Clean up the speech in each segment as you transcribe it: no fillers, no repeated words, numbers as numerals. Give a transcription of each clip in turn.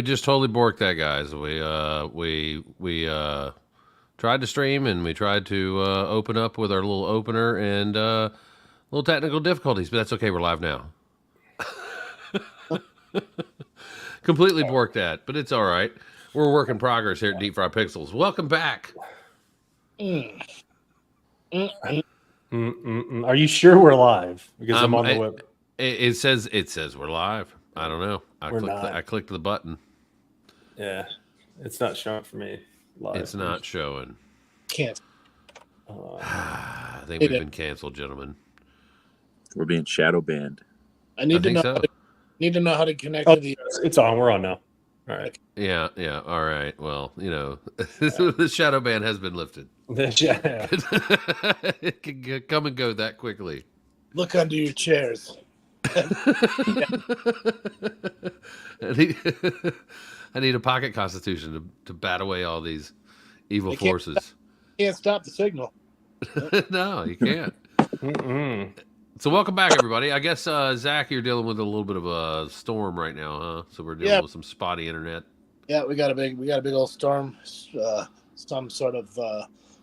just totally borked that, guys. We tried to stream and we tried to open up with our little opener and little technical difficulties, but that's okay. We're live now. Completely borked that, but it's all right. We're a work in progress here at Deep Fry Pixels. Welcome back. Are you sure we're live? Because I'm on the web. It says we're live. I don't know. I clicked the button. Yeah, it's not showing for me. Live. It's not showing. Can't. I think we've been canceled, gentlemen. We're being shadow banned. I need to know. So. Need to know how to connect to the. It's on. We're on now. All right. Yeah. All right. Well, the shadow ban has been lifted. It can come and go that quickly. Look under your chairs. I need a pocket constitution to bat away all these evil forces. Can't stop the signal. No, you can't. So welcome back, everybody. I guess, Zach, you're dealing with a little bit of a storm right now, huh? So we're dealing with some spotty internet. Yeah, we got a big old storm. Some sort of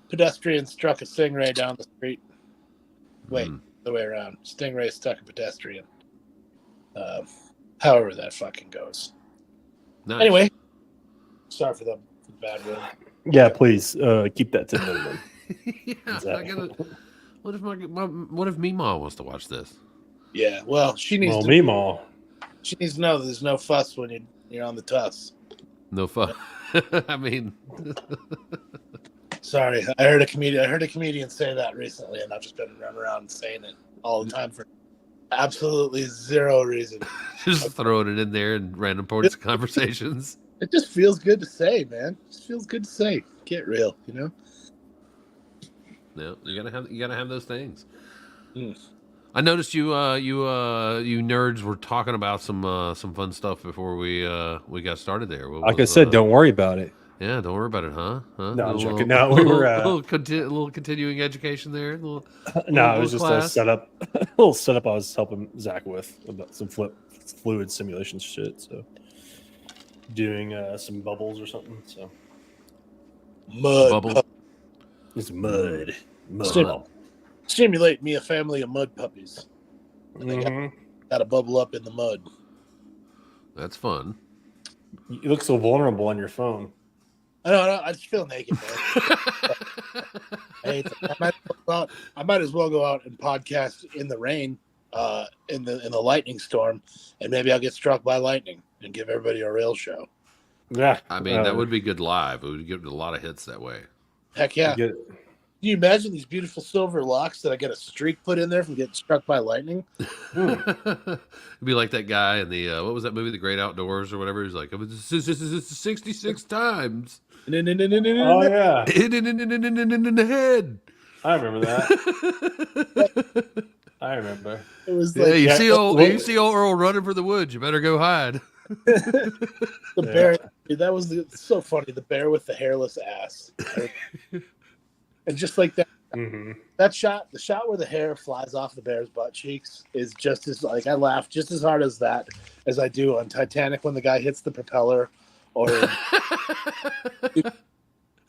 pedestrian struck a stingray down the street. Wait, the way around. Stingray stuck a pedestrian. However that fucking goes. Nice. Anyway, sorry for the bad word. Yeah, please keep that to minimum. Yeah, what if Meemaw wants to watch this? Yeah, well, she needs to. Meemaw. She needs to know there's no fuss when you're on the tuss. No fuss. I mean, sorry, I heard a comedian say that recently, and I've just been running around saying it all the time for absolutely zero reason. Just throwing it in there in random points of conversations. It just feels good to say, man. It just feels good to say. Get real, No, you gotta have those things. I noticed you nerds were talking about some fun stuff before we got started there. Like I said, don't worry about it. Yeah, don't worry about it, huh? No, I'm joking. No, we were a little continuing education there. No, it was just a setup. A little setup I was helping Zach with about some fluid simulation shit. So doing some bubbles or something. So bubble. It's mud. Stimulate me a family of mud puppies. Got to bubble up in the mud. That's fun. You look so vulnerable on your phone. I know. I just feel naked, man. I might as well go out and podcast in the rain, in the lightning storm, and maybe I'll get struck by lightning and give everybody a real show. Yeah, I mean that would be good live. It would give a lot of hits that way. Heck yeah. Can you imagine these beautiful silver locks that I get a streak put in there from getting struck by lightning? It'd be like that guy in the what was that movie, The Great Outdoors or whatever? He's like, it's 66 times. Oh yeah, in the head. I remember that. I remember. It was like you see old Earl running for the woods. You better go hide. The bear. Dude, that was so funny. The bear with the hairless ass. And just like that, the shot where the hair flies off the bear's butt cheeks is just as I laugh just as hard as that as I do on Titanic when the guy hits the propeller, or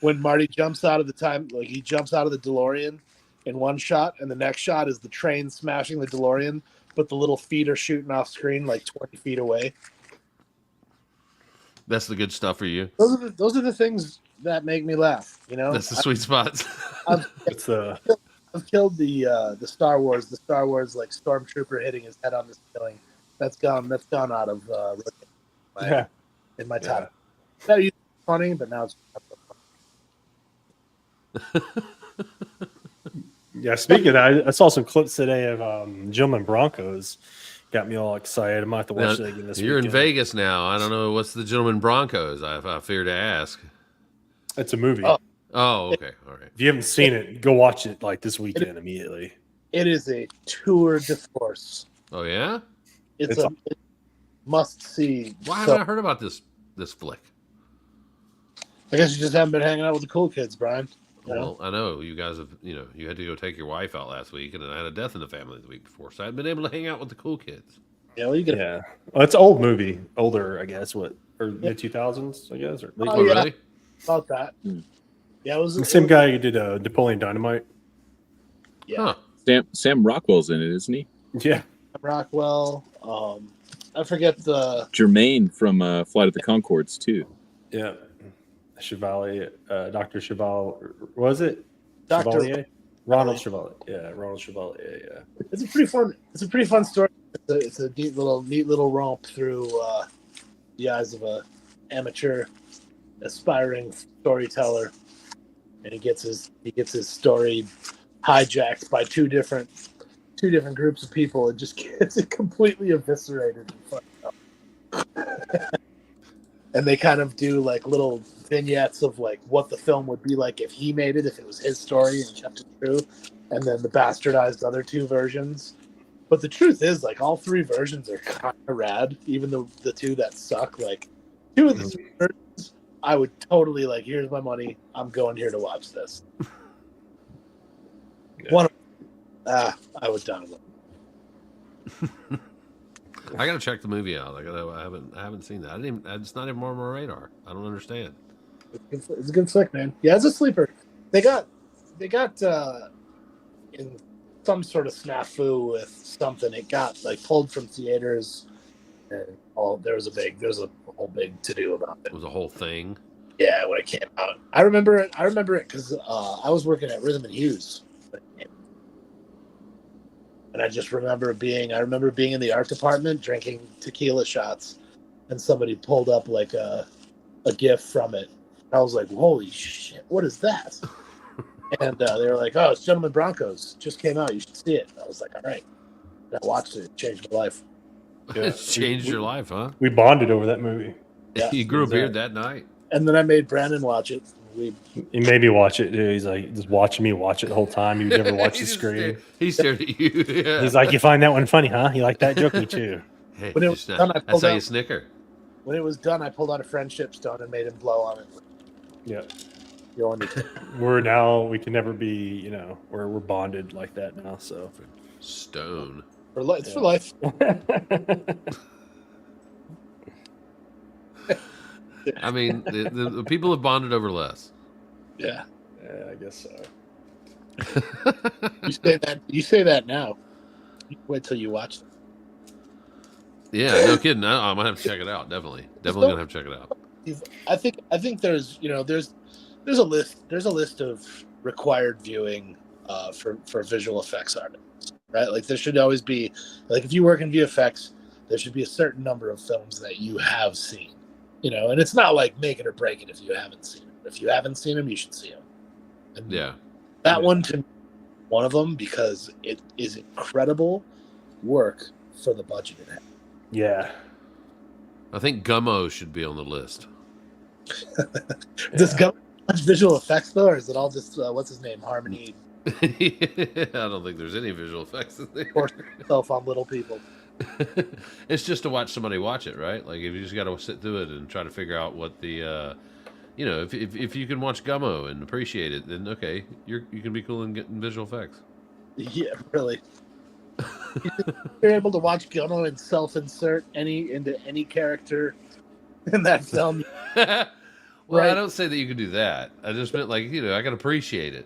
when Marty jumps out of he jumps out of the DeLorean in one shot, and the next shot is the train smashing the DeLorean, but the little feet are shooting off screen like 20 feet away. That's the good stuff for you. Those are the things that make me laugh. That's the sweet spots. I've killed the Star Wars like stormtrooper hitting his head on the ceiling. That's gone out of in my time. That used to be funny, but now it's not so funny. Yeah, speaking of that, I saw some clips today of Gentlemen Broncos. Got me all excited. I might have to watch that again this weekend. You're in Vegas now. I don't know. What's the Gentlemen Broncos? I fear to ask. It's a movie. Oh, okay. All right. If you haven't seen it, go watch it this weekend immediately. It is a tour de force. Oh, yeah? It's a must-see. Why haven't I heard about this flick? I guess you just haven't been hanging out with the cool kids, Brian. Well, I know you guys have, you had to go take your wife out last week, and then I had a death in the family the week before, so I haven't been able to hang out with the cool kids. Yeah, well, Well, it's an old movie. Older, I guess. What, or mid 2000s, I guess, or late. Oh, yeah. really? About that. Yeah, it was The same guy who did Napoleon Dynamite. Yeah, Huh. Sam Rockwell's in it, isn't he? Yeah. Rockwell. I forget the Jermaine from Flight of the Conchords too. Yeah. Chevalier, Dr. Chevalier, was it? Dr. Chevalier? Ronald Chevalier. Yeah, Ronald Chevalier, yeah. It's a pretty fun story. It's a neat little romp through the eyes of a amateur, aspiring storyteller, and he gets his story hijacked by two different groups of people and just gets it completely eviscerated and fucked up. And they kind of do like little vignettes of like what the film would be like if he made it, if it was his story and kept it true, and then the bastardized other two versions. But the truth is, like, all three versions are kind of rad, even the two that suck. Like, two of the three versions, I would totally like. Here's my money. I'm going here to watch this. Yeah. One, I would download. I gotta check the movie out. I haven't seen that. It's not even on my radar. I don't understand. It's a good flick, man. Yeah, it's a sleeper. They got in some sort of snafu with something. It got like pulled from theaters, and there was a whole big to do about it. It was a whole thing. Yeah, when it came out, I remember it because I was working at Rhythm and Hughes, and I just remember being in the art department drinking tequila shots, and somebody pulled up like a GIF from it. I was like, "Holy shit, what is that?" And they were like, "Oh, it's Gentlemen Broncos. Just came out. You should see it." And I was like, "All right." And I watched it. It changed my life. Yeah. It's changed your life, huh? We bonded over that movie. Yeah. You grew a beard that night. And then I made Brandon watch it. He made me watch it, dude. He's like just watching me watch it the whole time. He never watched the just screen. He stared at you. Yeah. He's like, "You find that one funny, huh? You like that joke? Me too." Hey, When it was done, I that's pulled how you out- snicker. When it was done, I pulled out a friendship stone and made him blow on it. Yeah. You only We can never be, we're bonded like that now. So Stone. it's for life. I mean, the people have bonded over less. Yeah. Yeah, I guess so. You say that now. Wait till you watch it. Yeah, no kidding. I might have to check it out. Definitely gonna have to check it out. I think there's a list of required viewing for visual effects artists, right? Like there should always be, like, if you work in VFX, there should be a certain number of films that you have seen, and it's not like make it or break it if you haven't seen them. If you haven't seen them, you should see them. And Yeah. that one to me, one of them, because it is incredible work for the budget it has. Yeah. I think Gummo should be on the list. Does Gummo much visual effects though, or is it all just what's his name, Harmony, I don't think there's any visual effects in there. forcing itself on little people? It's just to watch somebody watch it, right? Like if you just got to sit through it and try to figure out what the, if you can watch Gummo and appreciate it, then okay, you can be cool in getting visual effects. Yeah, really. You're able to watch Gummo and self-insert into any character in that film. Well, Right. I don't say that you can do that. I just meant like I can appreciate it.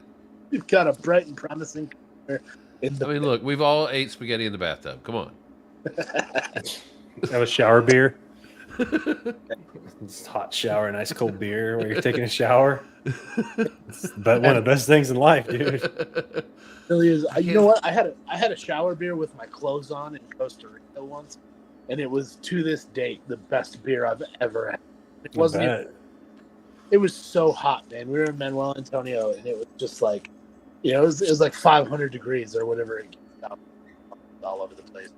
You've got a bright and promising character in the. I mean, look, we've all ate spaghetti in the bathtub. Come on. Have a shower beer. It's hot shower, nice cold beer while you're taking a shower. But one of the best things in life, dude. Really is. You know what? I had a shower beer with my clothes on in Costa Rica once, and it was to this date the best beer I've ever had. It wasn't. It was so hot, man. We were in Manuel Antonio, and it was just like, it was like 500 degrees or whatever. It came out all over the place.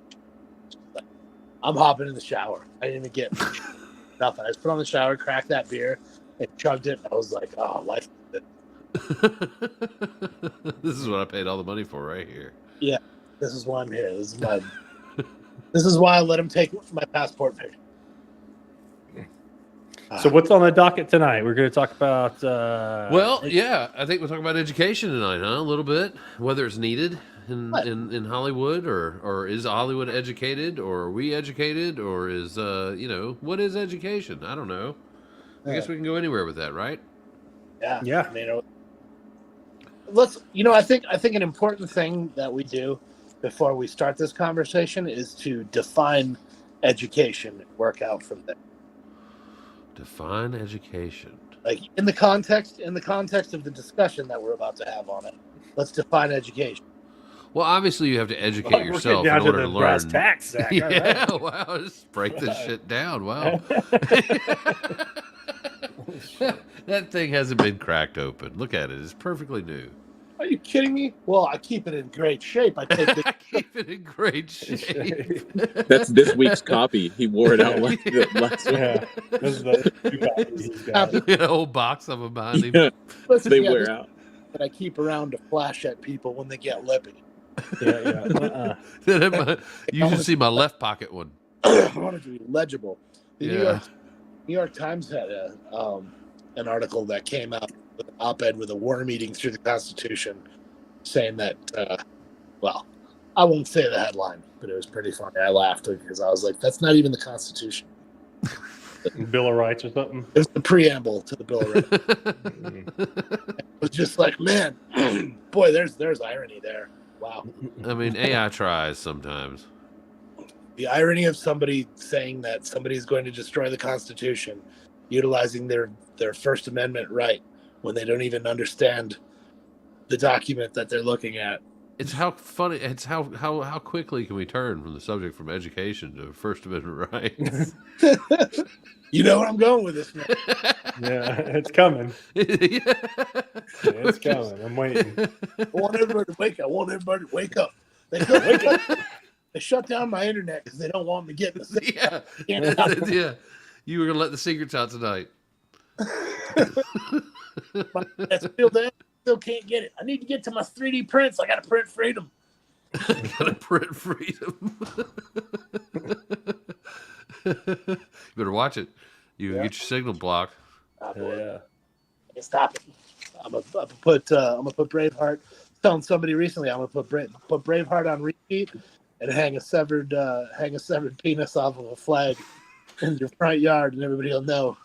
Like, I'm hopping in the shower. I didn't even get nothing. I just put on the shower, cracked that beer, and chugged it. And I was like, oh, life is good. This is what I paid all the money for right here. Yeah, this is why I'm here. This is why I let him take my passport picture. So what's on the docket tonight? We're going to talk about. Well, yeah, I think we'll talk about education tonight, huh? A little bit, whether it's needed. in Hollywood, or is Hollywood educated, or are we educated, or is what is education? I don't know. I guess we can go anywhere with that, right? Yeah. I mean, I think an important thing that we do before we start this conversation is to define education and work out from there. Define education. Like in the context of the discussion that we're about to have on it, let's define education. Well, obviously you have to educate yourself in down order to to the brass learn. tacks, Zach. All Yeah, right. wow, just break this shit down. Wow. That thing hasn't been cracked open. Look at it. It's perfectly new. Are you kidding me? Well, I keep it in great shape. I take I keep it in great shape. That's this week's copy. He wore it out last week. Yeah. This is the 2 copies he's got. A whole box of them behind him. Yeah, Listen, they yeah, wear this- out. that I keep around to flash at people when they get lippy. Yeah. You should see my left pocket one. I want it to be legible. The Yeah. New York Times had an article that came out with an op-ed with a worm eating through the Constitution, saying that, I won't say the headline, but it was pretty funny. I laughed because I was like, that's not even the Constitution. Bill of Rights or something. It was the preamble to the Bill of Rights. It was just like, man, boy, there's irony there. Wow. I mean, AI tries sometimes. The irony of somebody saying that somebody's going to destroy the Constitution, utilizing their First Amendment right when they don't even understand the document that they're looking at. It's how funny. It's how quickly can we turn from the subject from education to First Amendment rights? You know where I'm going with this, man. Yeah, it's coming. Yeah. It's coming. I'm waiting. I want everybody to wake up. I want everybody to wake up. They go wake up. They shut down my internet because they don't want me getting the signal. Yeah. Yeah. You were gonna let the secrets out tonight. My internet's still there. Still can't get it. I need to get to my 3D prints. I got to print freedom. Gotta print freedom. You better watch it. You can get your signal blocked. Yeah. Stop it. I'm gonna put Braveheart. Telling somebody recently, I'm gonna put Braveheart on repeat and hang a severed penis off of a flag in your front yard, and everybody will know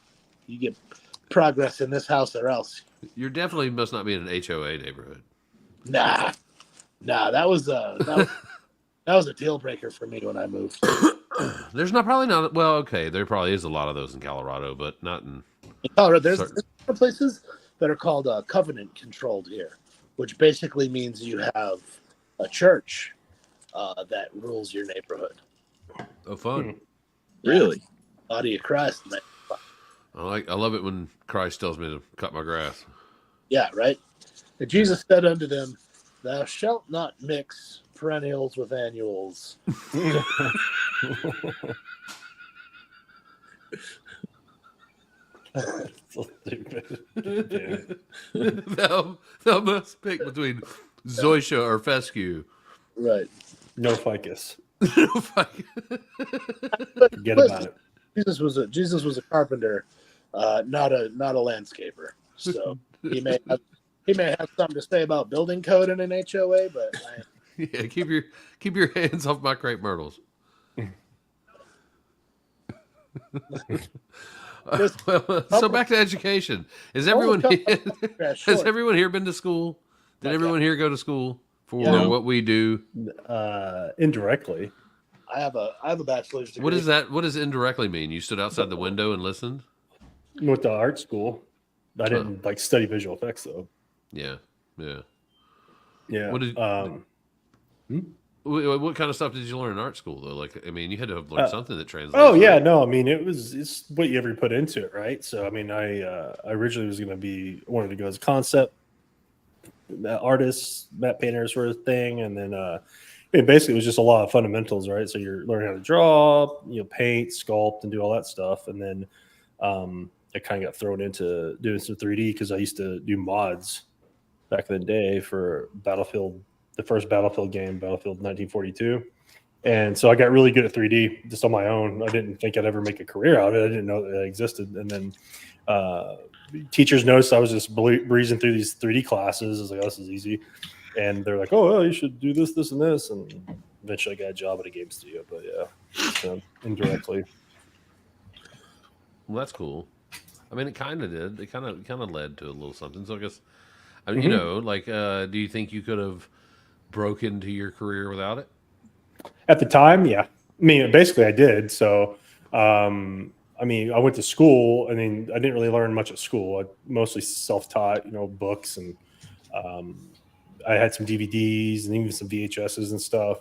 you get progress in this house or else. You definitely must not be in an HOA neighborhood. Nah, that was a deal breaker for me when I moved. There's probably not. Well, okay, there probably is a lot of those in Colorado, but not in Colorado. There's places that are called covenant controlled here, which basically means you have a church that rules your neighborhood. Oh, fun. Really? Body of Christ. Man. I love it when Christ tells me to cut my grass. Yeah, right. And Jesus said unto them, "Thou shalt not mix perennials with annuals." So stupid. thou must pick between Zoysia or Fescue. Right. No ficus. But Forget about it. Jesus was a carpenter, not a landscaper. So he may have something to say about building code in an HOA, but Yeah, keep your hands off my crepe myrtles. So back to education. Has everyone here been to school? Did everyone here go to school for what we do? Indirectly. I have a bachelor's degree. What is that? What does indirectly mean? You stood outside the window and listened? Went to art school. I didn't study visual effects though. Yeah. Yeah. What did? What kind of stuff did you learn in art school though? Like, I mean, you had to have learned something that translates. Oh yeah, no, I mean it's what you ever put into it, right? So I mean, I originally wanted to go as a concept artist, matte painter sort of thing, and then basically it was just a lot of fundamentals, right? So you're learning how to draw, paint, sculpt, and do all that stuff, and then I kind of got thrown into doing some 3D because I used to do mods back in the day for Battlefield, the first Battlefield game, Battlefield 1942. And so I got really good at 3D just on my own. I didn't think I'd ever make a career out of it. I didn't know that existed. And then teachers noticed I was just breezing through these 3D classes. I was like, oh, this is easy. and they're like, oh, well, you should do this, this, and this, and eventually I got a job at a game studio. But yeah, indirectly. Well, that's cool. I mean, it kind of did. It kind of led to a little something. So I guess, I mean, like, do you think you could have broke into your career without it? At the time, yeah. I mean, basically, I did. So, I mean, I went to school. I mean, I didn't really learn much at school. I mostly self-taught, books, and I had some DVDs and even some VHSs and stuff.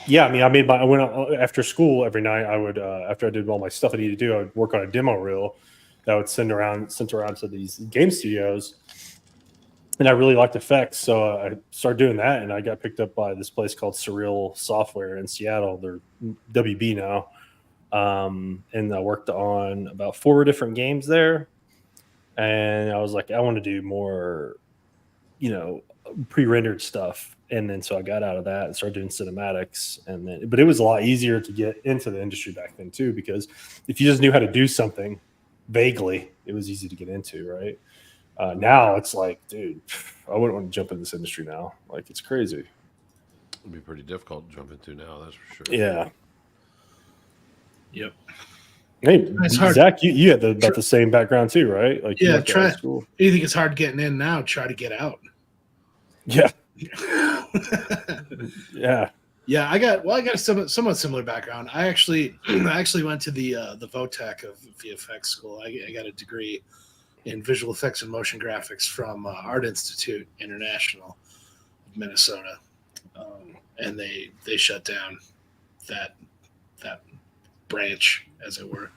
Yeah, I mean, I went out after school every night. I would, after I did all my stuff I needed to do, I would work on a demo reel that I would sent around to these game studios. And I really liked effects, so I started doing that, and I got picked up by this place called Surreal Software in Seattle. They're WB now, and I worked on about 4 different games there. And I was like, I want to do more, pre-rendered stuff. And then so I got out of that and started doing cinematics. But it was a lot easier to get into the industry back then too, because if you just knew how to do something vaguely, it was easy to get into, right? Now it's like, dude, I wouldn't want to jump in this industry now. Like, it's crazy. It'd be pretty difficult to jump into now, that's for sure. Yeah. Yep. Hey, Zach, you had about the same background too, right? Like, yeah, try. You think it's hard getting in now? Try to get out. Yeah. Yeah. Yeah, I got a somewhat similar background. I actually went to the VOTEC of VFX school. I got a degree in visual effects and motion graphics from Art Institute International, Minnesota, and they shut down that branch, as it were.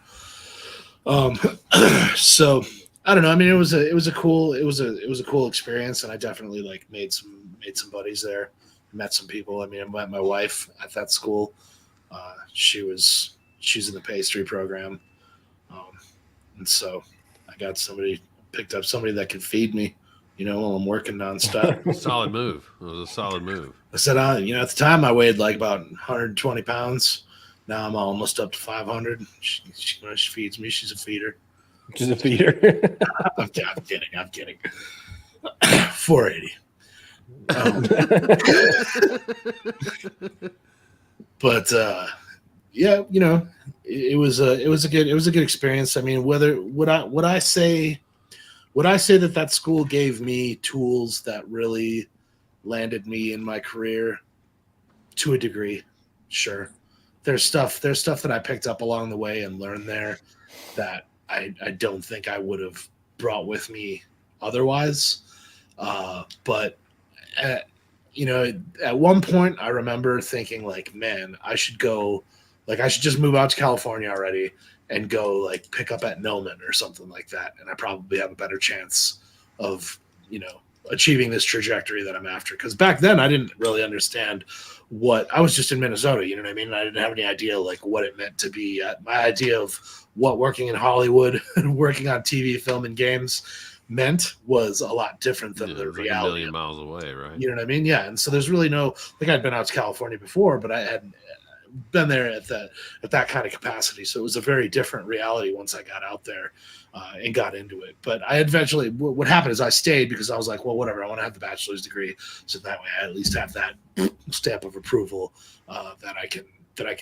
So I don't know. I mean, it was a cool experience, and I definitely like made some buddies there, met some people. I mean, I met my wife at that school. She's in the pastry program, and so I picked up somebody that could feed me, while I'm working nonstop. Solid move. It was a solid move. I said, at the time I weighed like about 120 pounds. Now I'm almost up to 500. She feeds me. She's a feeder. She's a feeder. I'm kidding. 480. But yeah, it was a good experience. I mean, would I say that school gave me tools that really landed me in my career to a degree? Sure. There's stuff that I picked up along the way and learned there that I don't think I would have brought with me otherwise. But at one point I remember thinking like, man, I should just move out to California already and go like pick up at Noman or something like that. And I probably have a better chance of, achieving this trajectory that I'm after. Because back then I didn't really understand I was just in Minnesota, you know what I mean? I didn't have any idea like what it meant to be. My idea of what working in Hollywood and working on TV, film, and games meant was a lot different than the reality. Like a million miles away, right? You know what I mean? Yeah. And so there's really I'd been out to California before, but I hadn't been there at that kind of capacity. So it was a very different reality once I got out there and got into it. But I eventually, what happened is I stayed because I was like, well, whatever, I want to have the bachelor's degree. So that way I at least have that stamp of approval that I can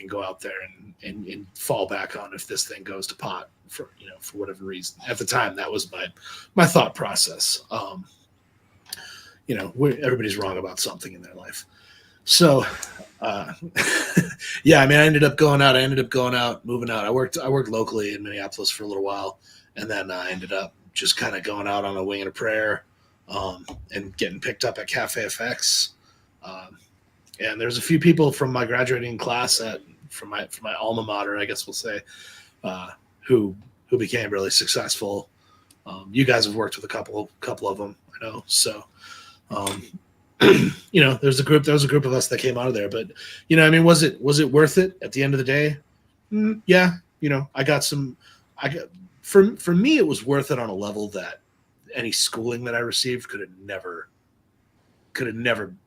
go out there and fall back on if this thing goes to pot for whatever reason. At the time, that was my thought process. Everybody's wrong about something in their life. So, yeah, I mean, I ended up going out, moving out. I worked locally in Minneapolis for a little while, and then I ended up just kind of going out on a wing and a prayer, and getting picked up at Cafe FX. And there's a few people from my graduating class from my alma mater, I guess we'll say, who became really successful. You guys have worked with a couple of them, I know. So, there's a group of us that came out of there, but I mean, was it worth it at the end of the day? Yeah. For me, it was worth it on a level that any schooling that I received could have never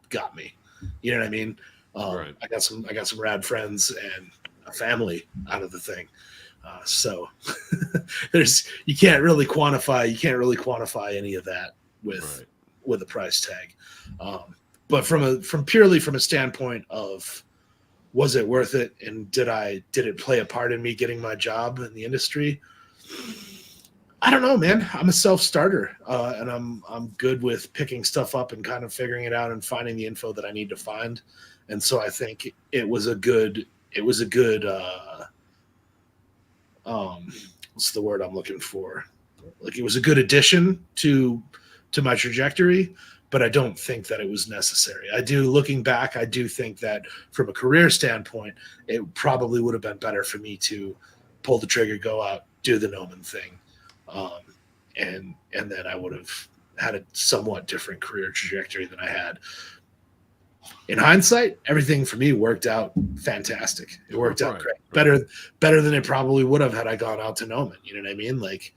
got me. You know what I mean? Right. I got some rad friends and a family out of the thing. So you can't really quantify any of that with, with a price tag. But from purely from a standpoint of, was it worth it, and did it play a part in me getting my job in the industry? I don't know, man. I'm a self-starter, and I'm good with picking stuff up and kind of figuring it out and finding the info that I need to find. And so I think it was a good what's the word I'm looking for? Like, it was a good addition to my trajectory, but I don't think that it was necessary. Looking back, I do think that from a career standpoint, it probably would have been better for me to pull the trigger, go out, do the Noman thing. And then I would have had a somewhat different career trajectory than I had. In hindsight, everything for me worked out fantastic. It worked out great. Better than it probably would have had I gone out to Noman. You know what I mean? Like,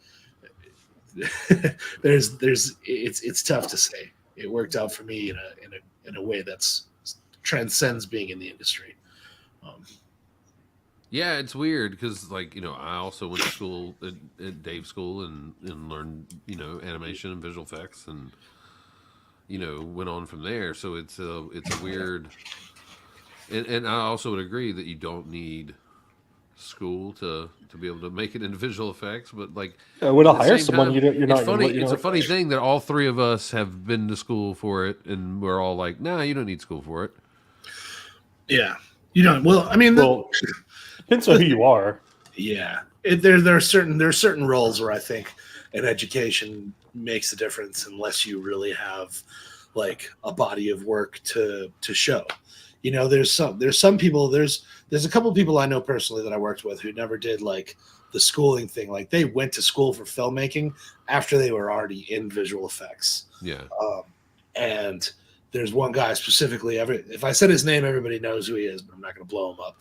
it's tough to say. It worked out for me in a way that's transcends being in the industry. Yeah, it's weird because, like, I also went to school at Dave's school and learned, animation and visual effects, and went on from there. So it's a weird, and I also would agree that you don't need school to be able to make it in visual effects, but like, when I hire someone, you're not. It's funny. It's a funny thing that all three of us have been to school for it, and we're all like, "Nah, you don't need school for it." Yeah, you don't. Well, I mean, depends on who you are. Yeah, there are certain roles where I think an education makes a difference unless you really have like a body of work to show. There's some people. There's a couple of people I know personally that I worked with who never did like the schooling thing. Like, they went to school for filmmaking after they were already in visual effects. Yeah. And there's one guy specifically. If I said his name, everybody knows who he is, but I'm not going to blow him up.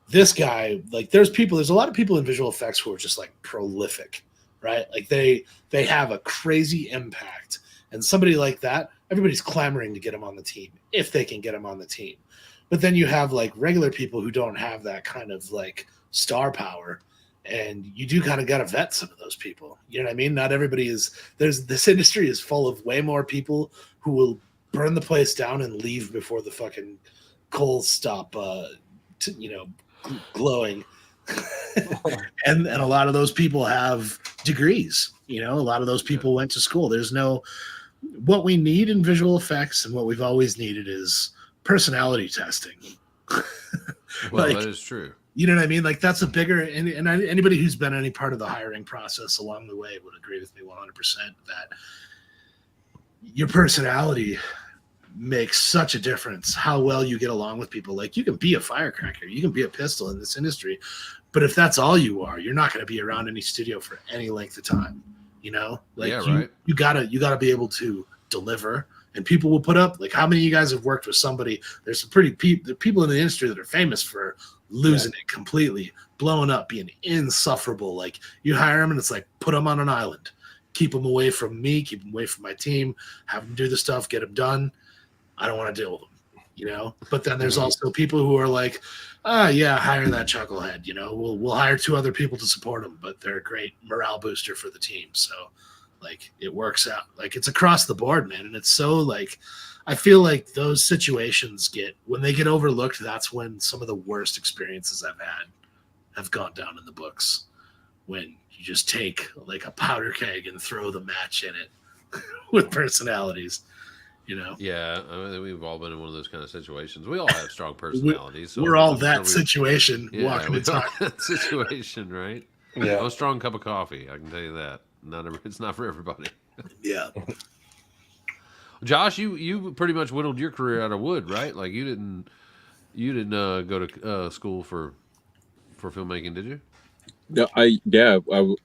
This guy, like, there's a lot of people in visual effects who are just like prolific, right? Like, they have a crazy impact, and somebody like that, everybody's clamoring to get him on the team if they can get him on the team. But then you have like regular people who don't have that kind of like star power, and you do kind of got to vet some of those people. You know what I mean? Not everybody is. This industry is full of way more people who will burn the place down and leave before the fucking coals stop, glowing. and a lot of those people have degrees. A lot of those people went to school. What we need in visual effects and what we've always needed is personality testing. Well, that is true. You know what I mean? Like, that's a bigger, and anybody who's been any part of the hiring process along the way would agree with me 100% that your personality makes such a difference. How well you get along with people. Like, you can be a firecracker, you can be a pistol in this industry, but if that's all you are, you're not going to be around any studio for any length of time. Like, right. You gotta be able to deliver, and people will put up. Like, how many of you guys have worked with somebody? There's some people in the industry that are famous for losing it completely, blowing up, being insufferable. Like, you hire them and it's like, put them on an island, keep them away from me, keep them away from my team, have them do the stuff, get them done. I don't want to deal with them, But then there's also people who are like, hire that chucklehead. We'll hire 2 other people to support them, but they're a great morale booster for the team. So, like, it works out. Like, it's across the board, man. And it's so, like, I feel like those situations when they get overlooked, that's when some of the worst experiences I've had have gone down in the books. When you just take like a powder keg and throw the match in it with personalities. Yeah, I mean, we've all been in one of those kind of situations. We all have strong personalities. We're all that situation walking the talk. That situation, right? Yeah. I'm a strong cup of coffee. I can tell you that. It's not for everybody. Yeah. Josh, you pretty much whittled your career out of wood, right? Like, you didn't go to school for filmmaking, did you? No, I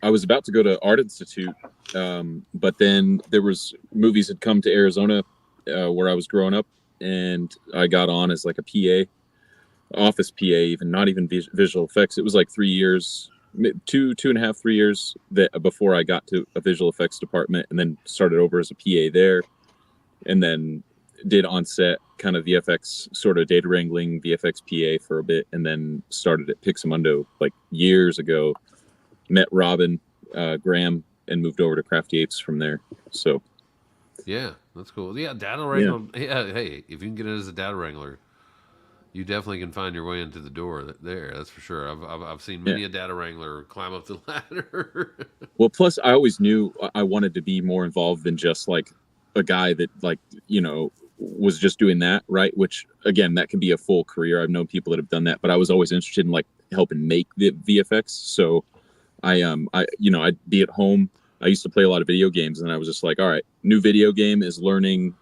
was about to go to Art Institute, but then there was movies had come to Arizona where I was growing up, and I got on as like a PA, office PA, even not even visual effects. It was like 3 years, 2.5, 3 years before I got to a visual effects department, and then started over as a PA there, and then did on set kind of VFX sort of data wrangling, VFX PA for a bit, and then started at Pixamundo like years ago. Met Robin Graham and moved over to Crafty Apes from there. So Yeah, that's cool. Yeah, data wrangler. Yeah, hey, if you can get it as a data wrangler, you definitely can find your way into the door there. That's for sure. I've seen Yeah. many a data wrangler climb up the ladder. Well, plus I always knew I wanted to be more involved than just like a guy that like, you know, was just doing that, right? Which again, that can be a full career. I've known people that have done that, but I was always interested in like helping make the VFX. So I'd be at home. I used to play a lot of video games, and I was just like, all right, new video game is learning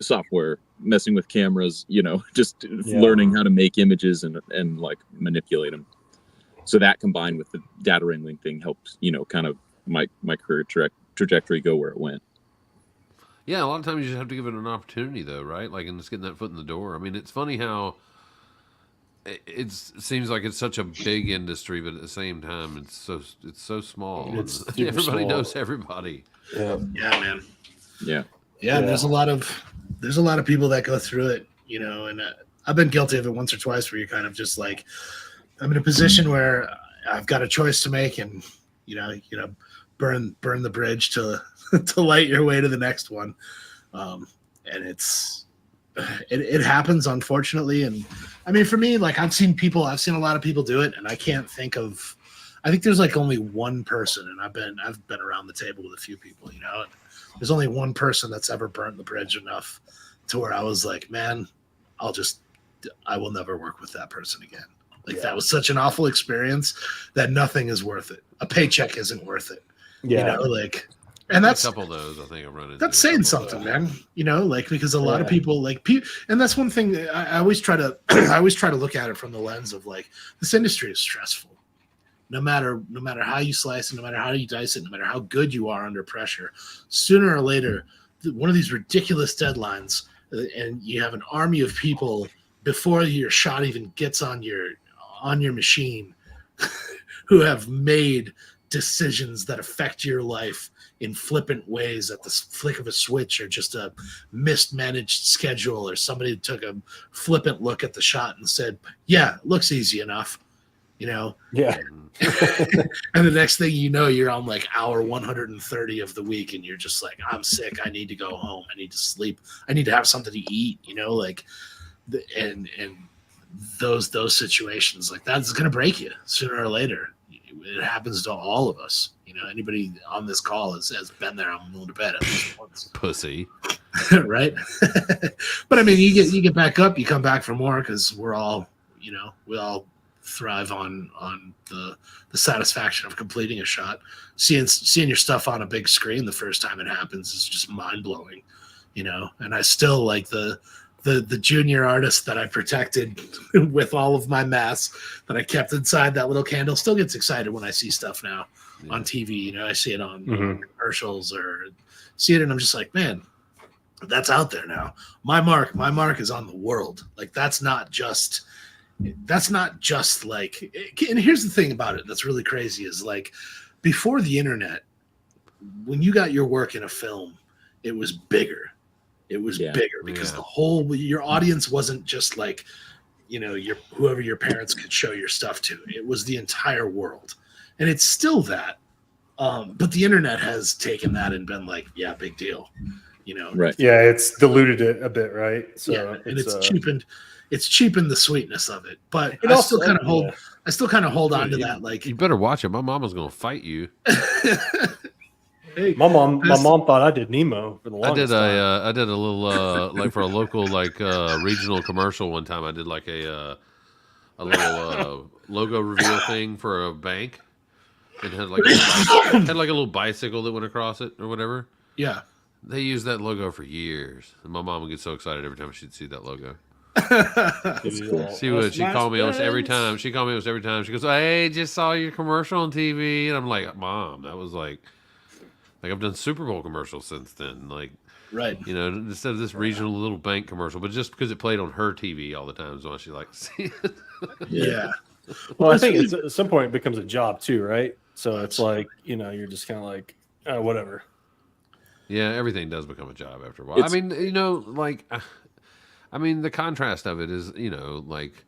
software, messing with cameras, you know, just learning how to make images and like manipulate them. So that combined with the data wrangling thing helped, you know, kind of my career trajectory go where it went. Yeah, a lot of times you just have to give it an opportunity, though, right? Like, and just getting that foot in the door. I mean, it's funny how it seems like it's such a big industry, but at the same time, it's so small. It's And super everybody small. knows everybody. Yeah. Yeah, man. Yeah. Yeah, there's a lot of people that go through it, you know, and I've been guilty of it once or twice where you're kind of just like, I'm in a position where I've got a choice to make, and you know, burn the bridge to to light your way to the next one, and it happens, unfortunately. And I mean, for me, like I've seen a lot of people do it, and I can't think of. I think there's like only one person, and I've been around the table with a few people, you know. There's only one person that's ever burnt the bridge enough to where I was like, man, I will never work with that person again. Like that was such an awful experience that nothing is worth it. A paycheck isn't worth it. Yeah. You know, like, and that's a couple of those I think I've run into. That's saying something, man. You know, like because a lot of people like and that's one thing that I always try to look at it from the lens of like this industry is stressful. No matter how you slice it, no matter how you dice it, no matter how good you are under pressure, sooner or later, one of these ridiculous deadlines, and you have an army of people before your shot even gets on your machine who have made decisions that affect your life in flippant ways at the flick of a switch, or just a mismanaged schedule, or somebody took a flippant look at the shot and said, yeah, it looks easy enough, you know? Yeah. And the next thing you know, you're on like hour 130 of the week, and you're just like, I'm sick. I need to go home. I need to sleep. I need to have something to eat, you know, like, and those situations like that's going to break you sooner or later. It happens to all of us. You know, anybody on this call has been there. I'm willing to bet at least once. Pussy. Right. But I mean, you get back up, you come back for more, because we all thrive on the satisfaction of completing a shot. Seeing your stuff on a big screen the first time it happens is just mind blowing, you know. And I still like the junior artist that I protected with all of my mass that I kept inside that little candle still gets excited when I see stuff now on TV. You know, I see it on commercials or see it, and I'm just like, man, that's out there now. My mark is on the world. Like that's not just like, and here's the thing about it that's really crazy is like before the internet, when you got your work in a film, it was bigger. It was bigger because your audience wasn't just like, you know, whoever your parents could show your stuff to. It was the entire world, and it's still that. But the internet has taken that and been like, yeah, big deal, you know. Right. Yeah, it's diluted it a bit, right? So yeah, and it's cheapened the sweetness of it. But it I also, still kind of hold on to that. Like, You better watch it. My mama's gonna fight you. hey, my mom thought I did Nemo for the longest time. I did a little like for a local like regional commercial one time. I did like a little logo reveal thing for a bank. It had like a little bicycle that went across it or whatever. Yeah. They used that logo for years, and my mom would get so excited every time she'd see that logo. That's cool. She would. She called me almost every time. She goes, "Hey, just saw your commercial on TV," and I'm like, "Mom, that was like I've done Super Bowl commercials since then." Like, right? You know, instead of this regional little bank commercial, but just because it played on her TV all the time is why she liked to see it. Yeah. Well, I think at some point it becomes a job too, right? So it's like, you know, you're just kind of like, whatever. Yeah, everything does become a job after a while. I mean, you know, like, the contrast of it is, you know, like,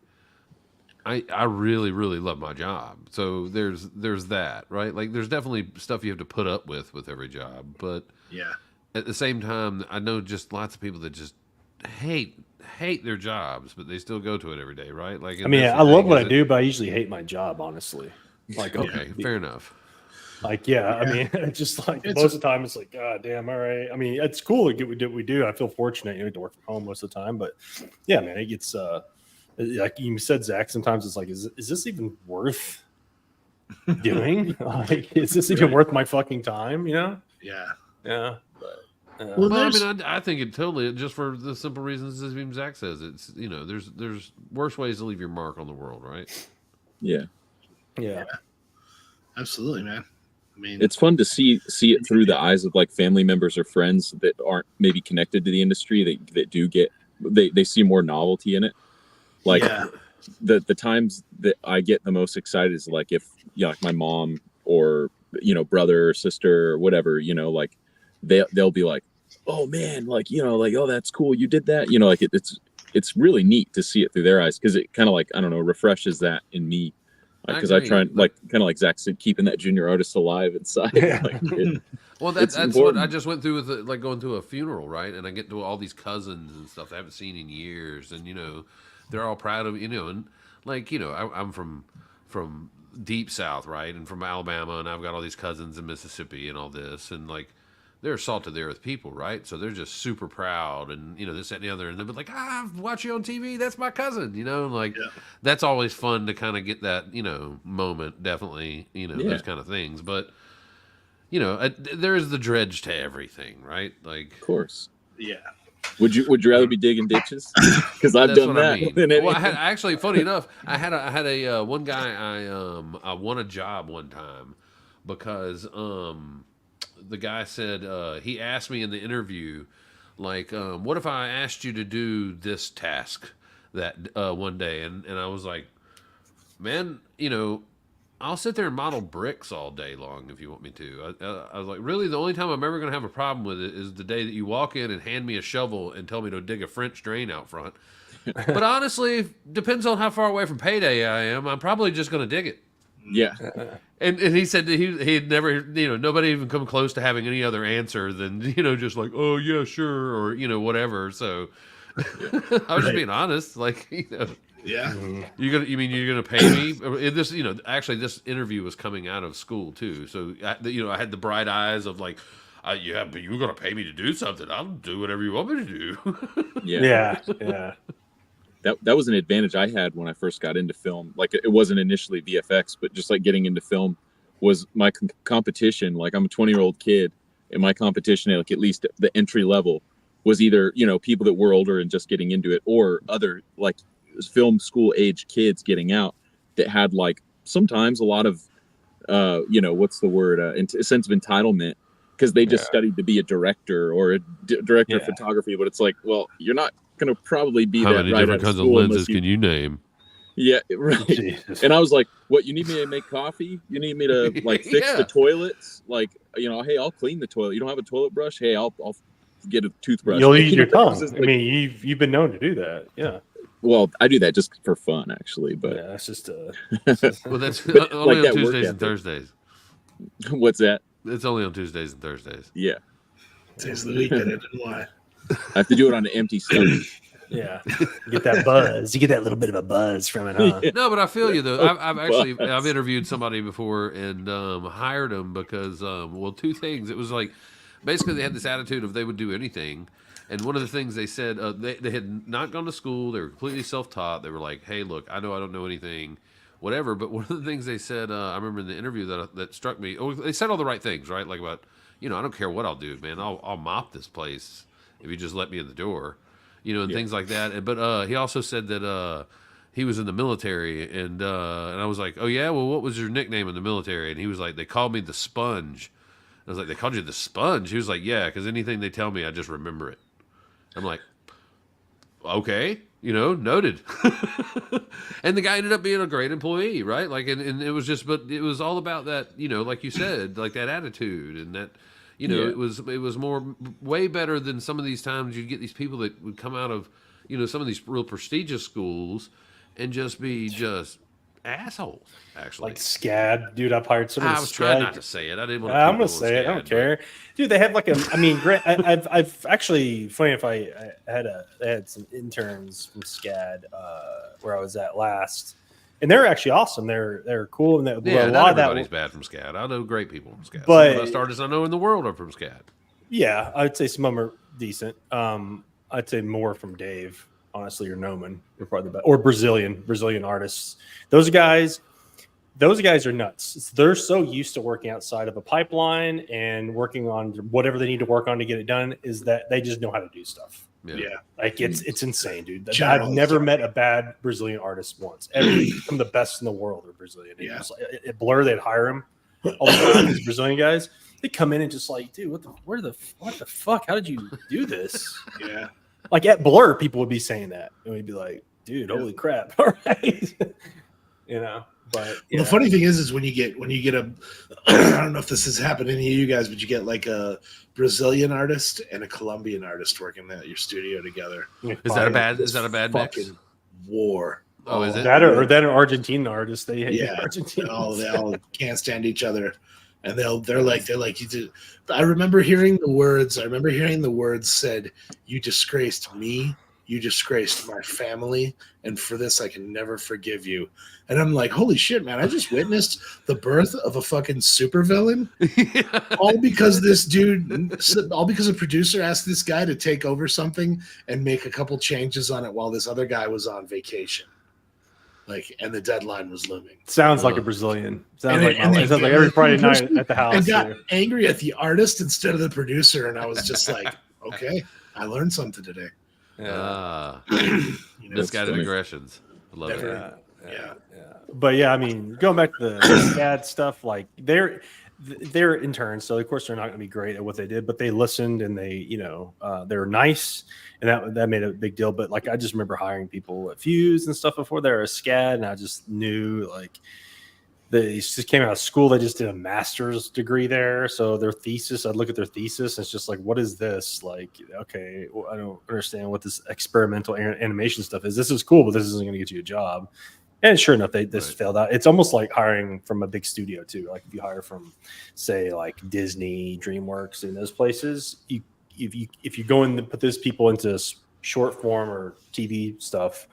I really, really love my job. So there's that, right? Like, there's definitely stuff you have to put up with every job, but yeah, at the same time, I know just lots of people that just hate their jobs, but they still go to it every day, right? Like, I and mean, that's the I love thing, what is I it- do, but I usually hate my job, honestly. Like, Okay, fair enough. like, yeah, I mean, it's just like It's most of the time, it's like, God damn, all right. I mean, it's cool to get what we do. I feel fortunate, you know, to work from home most of the time, but yeah, man, it gets like you said, Zach. Sometimes it's like, is this even worth doing? Like, is this even worth my fucking time? You know? Yeah. Yeah. But, Well, Well, I there's mean, I think it totally, just for the simple reasons as even Zach says, it's, you know, there's worse ways to leave your mark on the world, right? Yeah. yeah. absolutely, man. I mean, It's fun to see it through the eyes of like family members or friends that aren't maybe connected to the industry that do get they see more novelty in it. Like yeah, the times that I get the most excited is like if like my mom or brother or sister or whatever, like they'll be like, oh man, like like, oh that's cool, you did that, like it's really neat to see it through their eyes because it kind of like, I don't know, refreshes that in me. Because I try and like kind of like Zach said, keeping that junior artist alive inside. Yeah. Like Well, that's important. what I just went through with like going to a funeral, right? And I get to all these cousins and stuff I haven't seen in years, and they're all proud of and like I'm from deep south, right, and from Alabama, and I've got all these cousins in Mississippi and all this, and like they're salt of the earth people, right? So they're just super proud, and this, that, and the other, and they'll be like, I watch you on TV. That's my cousin, and like that's always fun to kind of get that moment, definitely, those kind of things, but. There is the dredge to everything, right? Like, Of course. yeah. Would you rather be digging ditches? Because I've that's done what that. I mean. than Well, I anything. had actually, funny enough, I had a one guy I won a job one time because the guy said he asked me in the interview like what if I asked you to do this task that one day, and I was like, man, I'll sit there and model bricks all day long if you want me to. I was like, really, the only time I'm ever going to have a problem with it is the day that you walk in and hand me a shovel and tell me to dig a French drain out front. But honestly, depends on how far away from payday I am. I'm probably just going to dig it. Yeah. And he said that he'd never, nobody even come close to having any other answer than, just like, oh, yeah, sure, or, whatever. So I was just being honest. Like, Yeah. You mean you're gonna pay me? This, actually, this interview was coming out of school too, so I had the bright eyes of like, yeah, but you're gonna pay me to do something. I'll do whatever you want me to do. Yeah. Yeah. That was an advantage I had when I first got into film. Like it wasn't initially VFX, but just like getting into film was my competition. Like I'm a 20-year-old kid, and my competition, like at least the entry level, was either people that were older and just getting into it, or other like film school age kids getting out that had like sometimes a lot of what's the word, a sense of entitlement because they just studied to be a director or a director of photography. But it's like, well, you're not going to probably be How that many right different out of kinds of school lenses can you name? Yeah, right. Jesus. And I was like, what, you need me to make coffee? You need me to like fix the toilets? Like, hey, I'll clean the toilet. You don't have a toilet brush? Hey, I'll get a toothbrush. You'll Like, use your tongue. like, I mean, you've been known to do that. Yeah. well, I do that just for fun, actually. But Yeah, that's just Well, that's But, only like, on that work Tuesdays and ethic. Thursdays. what's that? It's only on Tuesdays and Thursdays. Yeah, Today's the weekend, and why? I have to do it on an empty stomach. yeah. You get that buzz. You get that little bit of a buzz from it, huh? No, but I feel you though. I've actually But- I've interviewed somebody before and hired them because two things. It was like basically they had this attitude of they would do anything, and one of the things they said they had not gone to school. They were completely self-taught. They were like, hey, look, I know I don't know anything, whatever. But one of the things they said, I remember in the interview that struck me. Oh, they said all the right things, right? Like about I don't care what I'll do, man. I'll mop this place if you just let me in the door. And things like that. But he also said that he was in the military, and I was like, oh yeah, well, what was your nickname in the military? And he was like, they called me the Sponge. I was like, they called you the Sponge? He was like, yeah, because anything they tell me, I just remember it. I'm like, okay, noted. And the guy ended up being a great employee, right? Like, and it was just, but it was all about that, like you said, like that attitude and that. It was more way better than some of these times you'd get these people that would come out of, some of these real prestigious schools and just be just assholes. Actually, like SCAD, dude. I've hired so many. I was trying SCAD. not to say it. I didn't want to. I'm gonna say it. I don't care, dude. They have like a. I mean, I've actually funny if I had some interns from SCAD where I was at last, and they're actually awesome. They're cool, and Yeah, a not lot of everybody's that. bad from SCAD. I know great people from SCAD. But Some of the best artists I know in the world are from SCAD. Yeah, I'd say some of them are decent. I'd say more from Dave, honestly, or Noman. They're probably the best, or Brazilian artists. Those guys are nuts. They're so used to working outside of a pipeline and working on whatever they need to work on to get it done. Is that they just know how to do stuff. Yeah. Like it's insane, dude. General I've never met a bad Brazilian artist once. Some of the best in the world are Brazilian. Yeah. At Blur, they'd hire him all the time. These Brazilian guys. They come in and just like, dude, what the fuck? How did you do this? Yeah. Like at Blur, people would be saying that, and we'd be like, dude, holy crap! All right, you know. But the funny thing is when you get a, I don't know if this has happened to any of you guys, but you get like a Brazilian artist and a Colombian artist working at your studio together. Is that a bad mix? Fucking war. Oh, is it? That or an Argentine artist? They hate Yeah. Argentine. They all can't stand each other, and they're like you do. I remember hearing the words said, "You disgraced me. You disgraced my family, and for this I can never forgive you." And I'm like, holy shit, man! I just witnessed the birth of a fucking supervillain, all because a producer asked this guy to take over something and make a couple changes on it while this other guy was on vacation, and the deadline was looming. Sounds like a Brazilian. Sounds like and every Friday night at the house. I got angry at the artist instead of the producer, and I was just like, okay, I learned something today. Misguided aggressions. I love it. Yeah. But yeah, I mean, going back to the SCAD stuff, like they're interns, so of course they're not going to be great at what they did, but they listened and they were nice, and that made a big deal. But like I just remember hiring people at Fuse and stuff before they were a SCAD, and I just knew like they just came out of school. They just did a master's degree there, so their thesis. I'd look at their thesis, and it's just like, what is this? Like, okay, well, I don't understand what this experimental animation stuff is. This is cool, but this isn't going to get you a job. And sure enough, this failed out. It's almost like hiring from a big studio too. Like if you hire from, say, like Disney, DreamWorks, in those places, if you go and put those people into short form or TV stuff,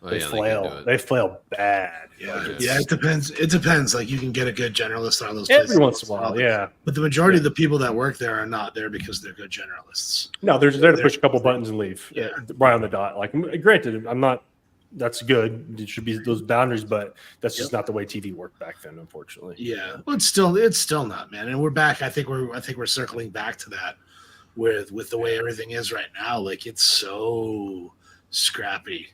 they flail. They flail bad. Yeah, it depends. It depends. Like you can get a good generalist out of those every places once in a while. Yeah, but the majority of the people that work there are not there because they're good generalists. No, they're there to push a couple buttons and leave. Yeah, right on the dot. Like, granted, I'm not. That's good. It should be those boundaries, but that's just not the way TV worked back then, unfortunately. Yeah, well, it's still not, man. And we're back. I think we're circling back to that with the way everything is right now. Like it's so scrappy,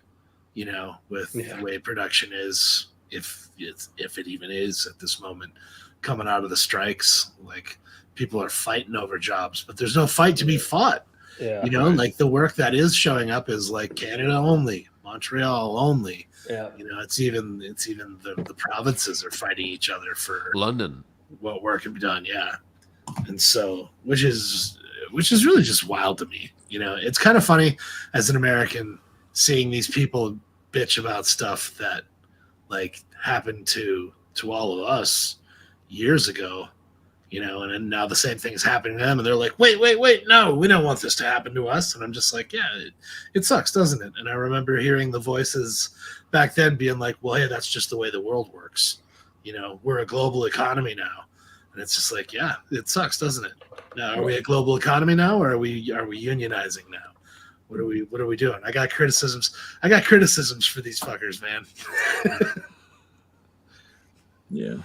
with the way production is, if it even is at this moment, coming out of the strikes. Like people are fighting over jobs, but there's no fight to be fought. Yeah, like the work that is showing up is like Canada only. Montreal only. Yeah. It's even the provinces are fighting each other for London. What work can be done, yeah. And so which is really just wild to me. It's kind of funny as an American seeing these people bitch about stuff that like happened to all of us years ago. And then now the same thing is happening to them, and they're like, wait, no, we don't want this to happen to us. And I'm just like, yeah, it sucks, doesn't it? And I remember hearing the voices back then being like, well, hey, that's just the way the world works. We're a global economy now. And it's just like, yeah, it sucks, doesn't it? Now, are we a global economy now, or are we unionizing now? What are we doing? I got criticisms for these fuckers, man. Yeah.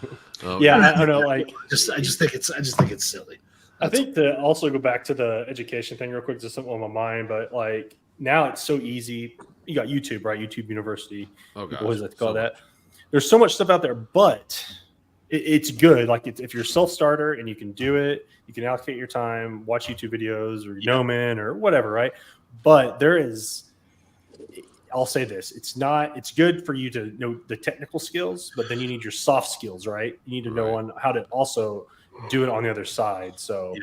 I don't know. Like, I just think it's silly. I think to also go back to the education thing real quick, just something on my mind. But like now, it's so easy. You got YouTube, right? YouTube University. Oh gosh. What is it called? That there's so much stuff out there, but it's good. Like if you're a self-starter and you can do it, you can allocate your time, watch YouTube videos or Noman or whatever, right? But there is. I'll say this: it's good for you to know the technical skills, but then you need your soft skills, right? You need to know on how to also do it on the other side. So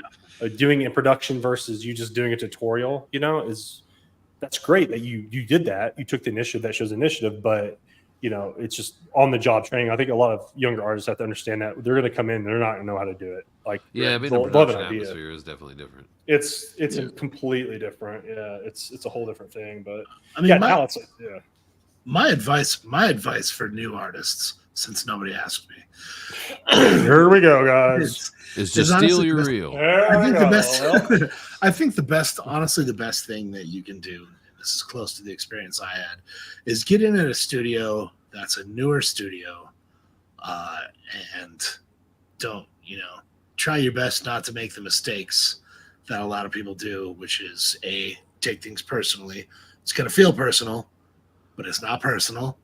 doing it in production versus you just doing a tutorial, that's great that you did that. You took the initiative. That shows initiative, but it's just on the job training. I think a lot of younger artists have to understand that they're going to come in, they're not going to know how to do it. Like, yeah, being a they'll have production an idea. atmosphere is definitely different. It's completely different. Yeah, it's a whole different thing. But I mean, yeah, now it's like, yeah. My advice for new artists, since nobody asked me, Here we go, guys. Is just steal your reel. I think the best, honestly, the best thing that you can do, and this is close to the experience I had, is get in at a studio that's a newer studio, and don't, try your best not to make the mistakes that a lot of people do, which is take things personally. It's going to feel personal, but it's not personal.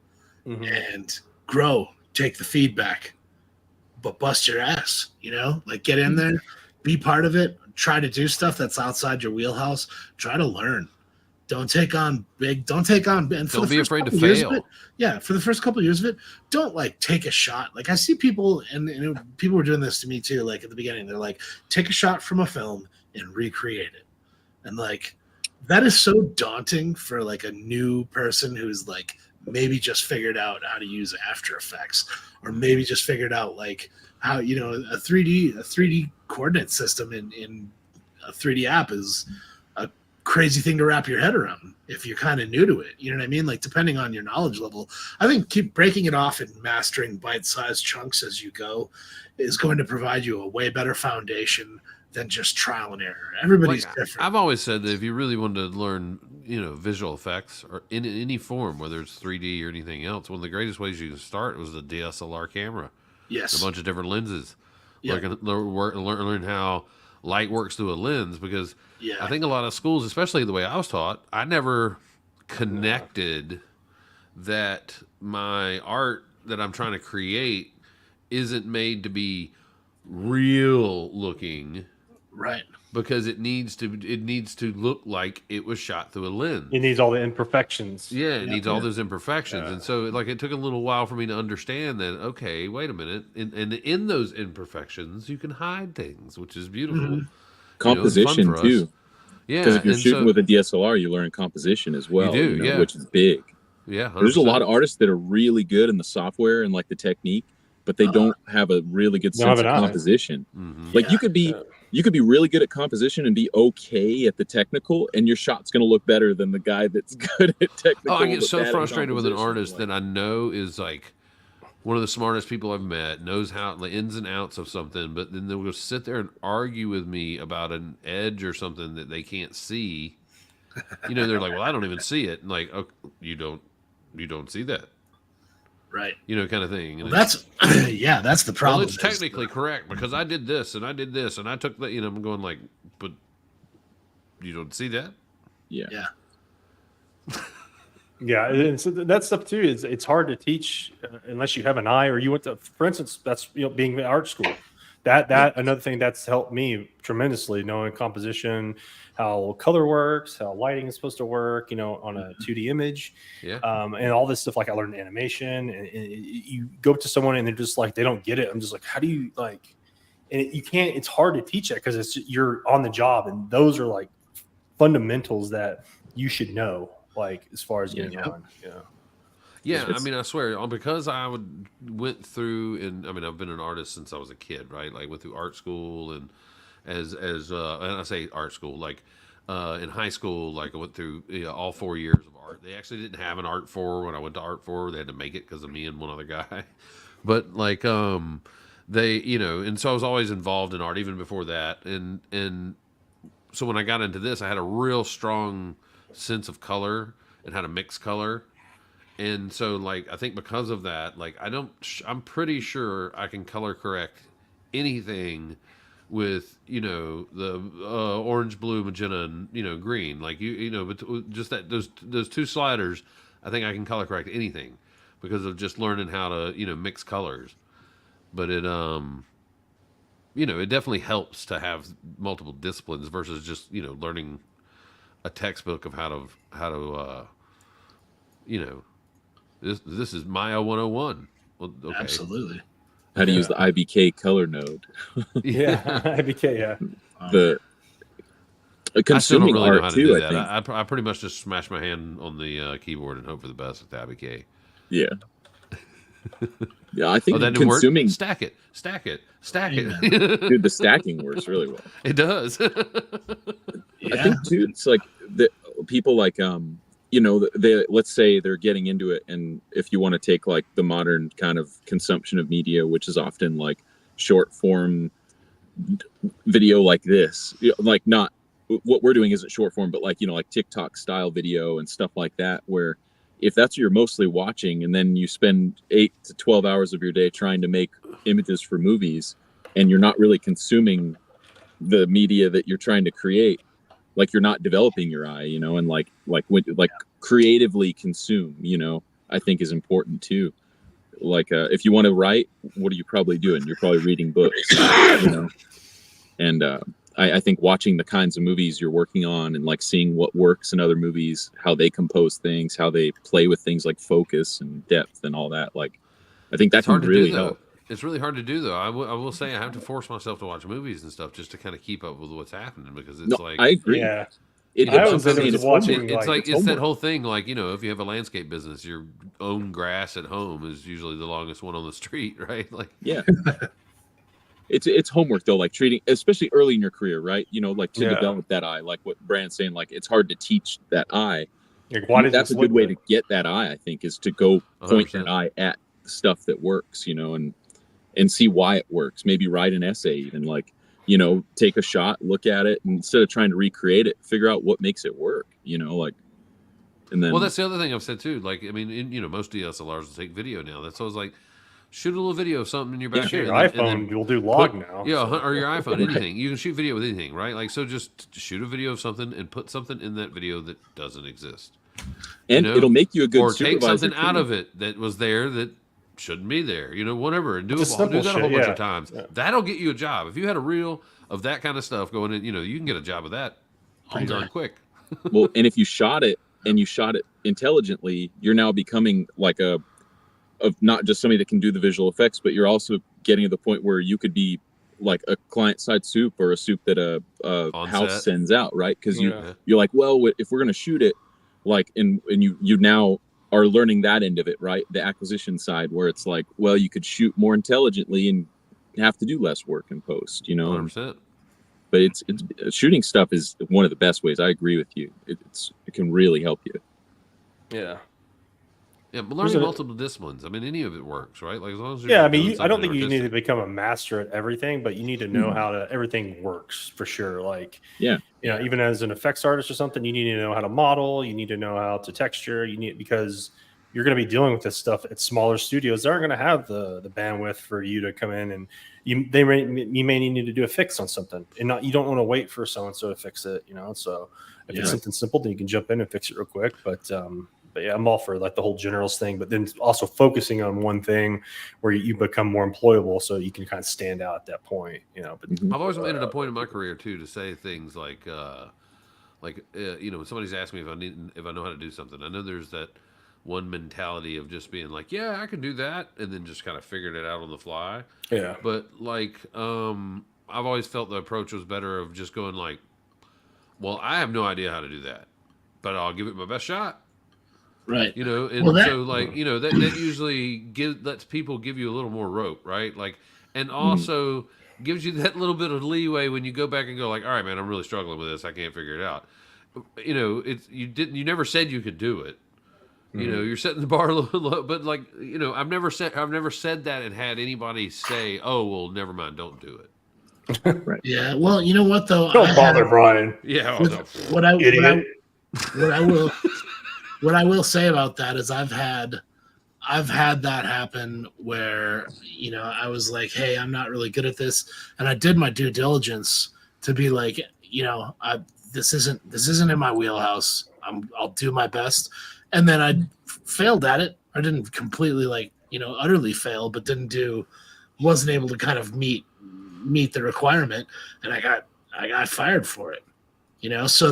Mm-hmm. And grow, take the feedback, but bust your ass, like get in there, be part of it, try to do stuff that's outside your wheelhouse, try to learn. Don't take on, and don't be afraid to fail. For the first couple of years of it, don't like take a shot. Like I see people, and people were doing this to me too. Like at the beginning, they're like, take a shot from a film and recreate it. And like, that is so daunting for like a new person who's like maybe just figured out how to use After Effects, or maybe just figured out like how, a 3D coordinate system in a 3D app is a crazy thing to wrap your head around if you're kind of new to it. You know what I mean? Like depending on your knowledge level, I think keep breaking it off and mastering bite-sized chunks as you go is going to provide you a way better foundation than just trial and error. Everybody's different. I've always said that if you really wanted to learn, visual effects or in any form, whether it's 3D or anything else, one of the greatest ways you can start was the DSLR camera. Yes. A bunch of different lenses. Yeah. Learn how light works through a lens, because I think a lot of schools, especially the way I was taught, I never connected that my art that I'm trying to create isn't made to be real looking. Right. Because it needs to look like it was shot through a lens. It needs all the imperfections. Yeah, it needs all those imperfections. And so like it took a little while for me to understand that, okay, wait a minute. And in those imperfections you can hide things, which is beautiful. Mm-hmm. Composition too. Yeah. Because if you're shooting with a DSLR, you learn composition as well. You do, which is big. Yeah. 100%. There's a lot of artists that are really good in the software and like the technique, but they don't have a really good sense of composition. Mm-hmm. Like you could be really good at composition and be okay at the technical, and your shot's going to look better than the guy that's good at technical. Oh, I get so frustrated with an artist that I know is like one of the smartest people I've met, knows how the ins and outs of something, but then they'll go sit there and argue with me about an edge or something that they can't see. They're like, well, I don't even see it. And like, oh, you don't see that. Right. Kind of thing. And that's that's the problem. Well, it's technically correct because I did this and I did this and I took that. I'm going like, but you don't see that. Yeah. Yeah, and so that stuff too is it's hard to teach unless you have an eye or you went to, for instance, that's being in art school. That another thing that's helped me tremendously, knowing composition, how color works, how lighting is supposed to work, on a 2D image, and all this stuff. Like I learned animation, and you go to someone and they're just like they don't get it. I'm just like, how do you like? And you can't. It's hard to teach that because you're on the job, and those are like fundamentals that you should know. Like as far as getting on, Yeah, I mean, I swear, because I went through, and I mean, I've been an artist since I was a kid, right? Like went through art school, and and I say art school, like in high school, like I went through all 4 years of art. They actually didn't have an art 4 when I went to art 4. They had to make it because of me and one other guy. But like they, and so I was always involved in art even before that, and so when I got into this, I had a real strong sense of color and how to mix color. And so, like, I think because of that, like, I'm pretty sure I can color correct anything with, the orange, blue, magenta, and, green. Like, but just those two sliders, I think I can color correct anything because of just learning how to, mix colors. But it definitely helps to have multiple disciplines versus just, learning a textbook of how to this is Maya 101. Well, okay. Absolutely. How to use the IBK color node. IBK, yeah. The consuming really art too, I think. I pretty much just smash my hand on the keyboard and hope for the best with the IBK. Yeah. Yeah, I think that didn't consuming work. Stack it. dude, the stacking works really well. It does. I think too, it's like the people like they let's say they're getting into it, and if you want to take like the modern kind of consumption of media, which is often like short form video like this, like not what we're doing isn't short form, but like like TikTok style video and stuff like that, where if that's what you're mostly watching, and then you spend 8 to 12 hours of your day trying to make images for movies, and you're not really consuming the media that you're trying to create, like you're not developing your eye, and like creatively consume, I think is important too. Like if you want to write, what are you probably doing? You're probably reading books, and I think watching the kinds of movies you're working on and like seeing what works in other movies, how they compose things, how they play with things like focus and depth and all that, like I think that can really help. It's really hard to do, though. I will say I have to force myself to watch movies and stuff just to kind of keep up with what's happening, because it's I agree. Yeah. It's It's that whole thing, like, if you have a landscape business, your own grass at home is usually the longest one on the street, right? Like, yeah. It's homework though, like treating, especially early in your career, right? Like to develop that eye, like what Bryan's saying, like it's hard to teach that eye. Like, that's a good way to get that eye, I think, is to go point 100%. that eye at stuff that works, and see why it works. Maybe write an essay, even like, take a shot, look at it, and instead of trying to recreate it, figure out what makes it work, like, and then. Well, that's the other thing I've said too. Like, I mean, most DSLRs will take video now. That's always like, shoot a little video of something in your backyard. Your iPhone will do log now. Yeah, or your iPhone, anything. You can shoot video with anything, right? Like, so just shoot a video of something and put something in that video that doesn't exist. And it'll make you a good or supervisor. Or take something out of it that was there that shouldn't be there. Whatever. And do that a whole bunch of times. Yeah. That'll get you a job. If you had a reel of that kind of stuff going in, you can get a job with that pretty darn quick. Well, and if you shot it and you shot it intelligently, you're now becoming like of not just somebody that can do the visual effects, but you're also getting to the point where you could be like a client-side soup or a soup that a house sends out, right? Because you're like, well, if we're going to shoot it, like, and you now are learning that end of it, right? The acquisition side, where it's like, well, you could shoot more intelligently and have to do less work in post, 100%. But it's shooting stuff is one of the best ways. I agree with you. It can really help you. Yeah. Yeah, but learning multiple disciplines. I mean, any of it works, right? Like, as long as I don't think you need to become a master at everything, but you need to know how everything works for sure. Like, even as an effects artist or something, you need to know how to model. You need to know how to texture. Because you're going to be dealing with this stuff at smaller studios. They aren't going to have the bandwidth for you to come in and you may need to do a fix on something, and you don't want to wait for so and so to fix it. So if it's something simple, then you can jump in and fix it real quick. But yeah, I'm all for like the whole generals thing, but then also focusing on one thing where you become more employable, so you can kind of stand out at that point. But I've always made it a point in my career too to say things like, when somebody's asked me if I know how to do something. I know there's that one mentality of just being like, yeah, I can do that, and then just kind of figuring it out on the fly. Yeah. But like, I've always felt the approach was better of just going like, well, I have no idea how to do that, but I'll give it my best shot. Right. That usually lets people give you a little more rope, right? Like, and also gives you that little bit of leeway when you go back and go like, all right, man, I'm really struggling with this. I can't figure it out. You never said you could do it. You're setting the bar a little low, but like, I've never said that and had anybody say, oh, well, never mind, don't do it. Right. Yeah. Well, you know what though? Don't bother Bryan. Yeah. What I will say about that is I've had that happen where, I was like, hey, I'm not really good at this. And I did my due diligence to be like, this isn't in my wheelhouse. I'll do my best. And then I failed at it. I didn't completely utterly fail, but wasn't able to kind of meet the requirement. And I got fired for it. So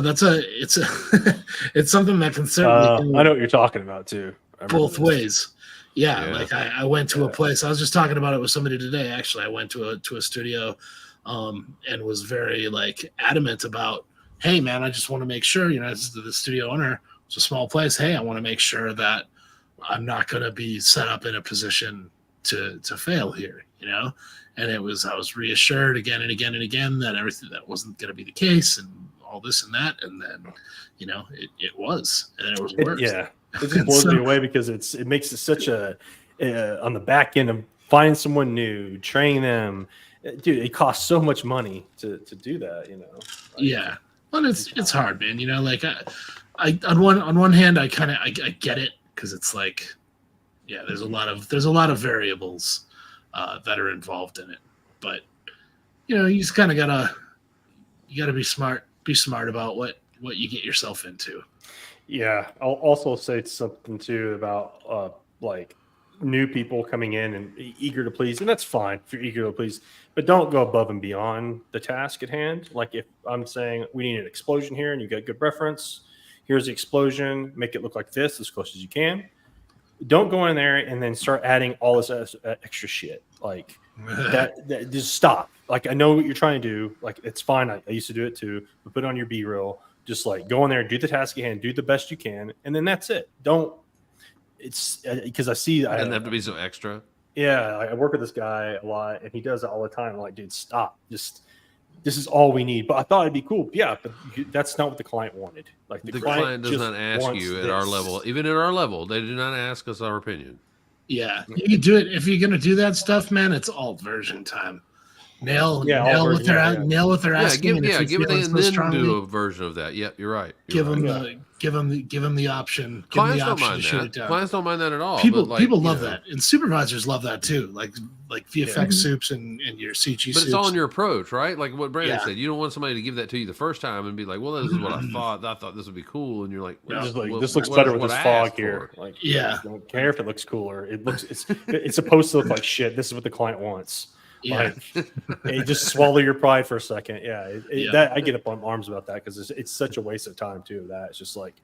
it's something that can certainly. I know what you're talking about too. Both ways. Yeah. Like I went to a place. I was just talking about it with somebody today. Actually, I went to a studio, and was very adamant about, hey man, I just want to make sure, this is the studio owner. It's a small place. Hey, I want to make sure that I'm not going to be set up in a position to fail here, And I was reassured again and again and again that everything that wasn't going to be the case, and all this and that, and then it was, and it was worse. It just blows me away because it makes it such a on the back end of finding someone new, training them. Dude, it costs so much money to do that, Yeah, well, it's hard, man. Like I on one hand, I get it, because it's like, yeah, there's a lot of variables that are involved in it, but you just kind of gotta be smart about what you get yourself into. Yeah, I'll also say something too about like new people coming in and eager to please, and that's fine if you're eager to please, but don't go above and beyond the task at hand. Like if I'm saying we need an explosion here and you got good reference, here's the explosion, make it look like this as close as you can. Don't go in there and then start adding all this extra shit. Like that just stop. Like, I know what you're trying to do. Like, it's fine. I used to do it too, but put it on your B-roll. Just like go in there, do the task at hand, do the best you can, and then that's it. Don't. It's because I see. It doesn't have to be so extra. Yeah, I work with this guy a lot, and he does it all the time. I'm like, dude, stop. Just this is all we need. But I thought it'd be cool. Yeah, but that's not what the client wanted. Like the client does not ask you at our level. Even at our level, they do not ask us our opinion. Yeah, you can do it if you're gonna do that stuff, man. It's alt version time. Nail what they're asking. Give it and then do a version of that. Yep, you're right. Give them the option. Clients don't mind that. Clients don't mind that at all. People love that, and supervisors love that too. Like VFX soups and your CG. But it's all in your approach, right? Like what Brandon said. You don't want somebody to give that to you the first time and be like, "Well, this is what I thought. I thought this would be cool," and you're like, "This looks better with this fog here." Like, I don't care if it looks cooler. It's supposed to look like shit. This is what the client wants. Yeah, like, just swallow your pride for a second. That I get up on arms about that because it's such a waste of time too. That it's just like,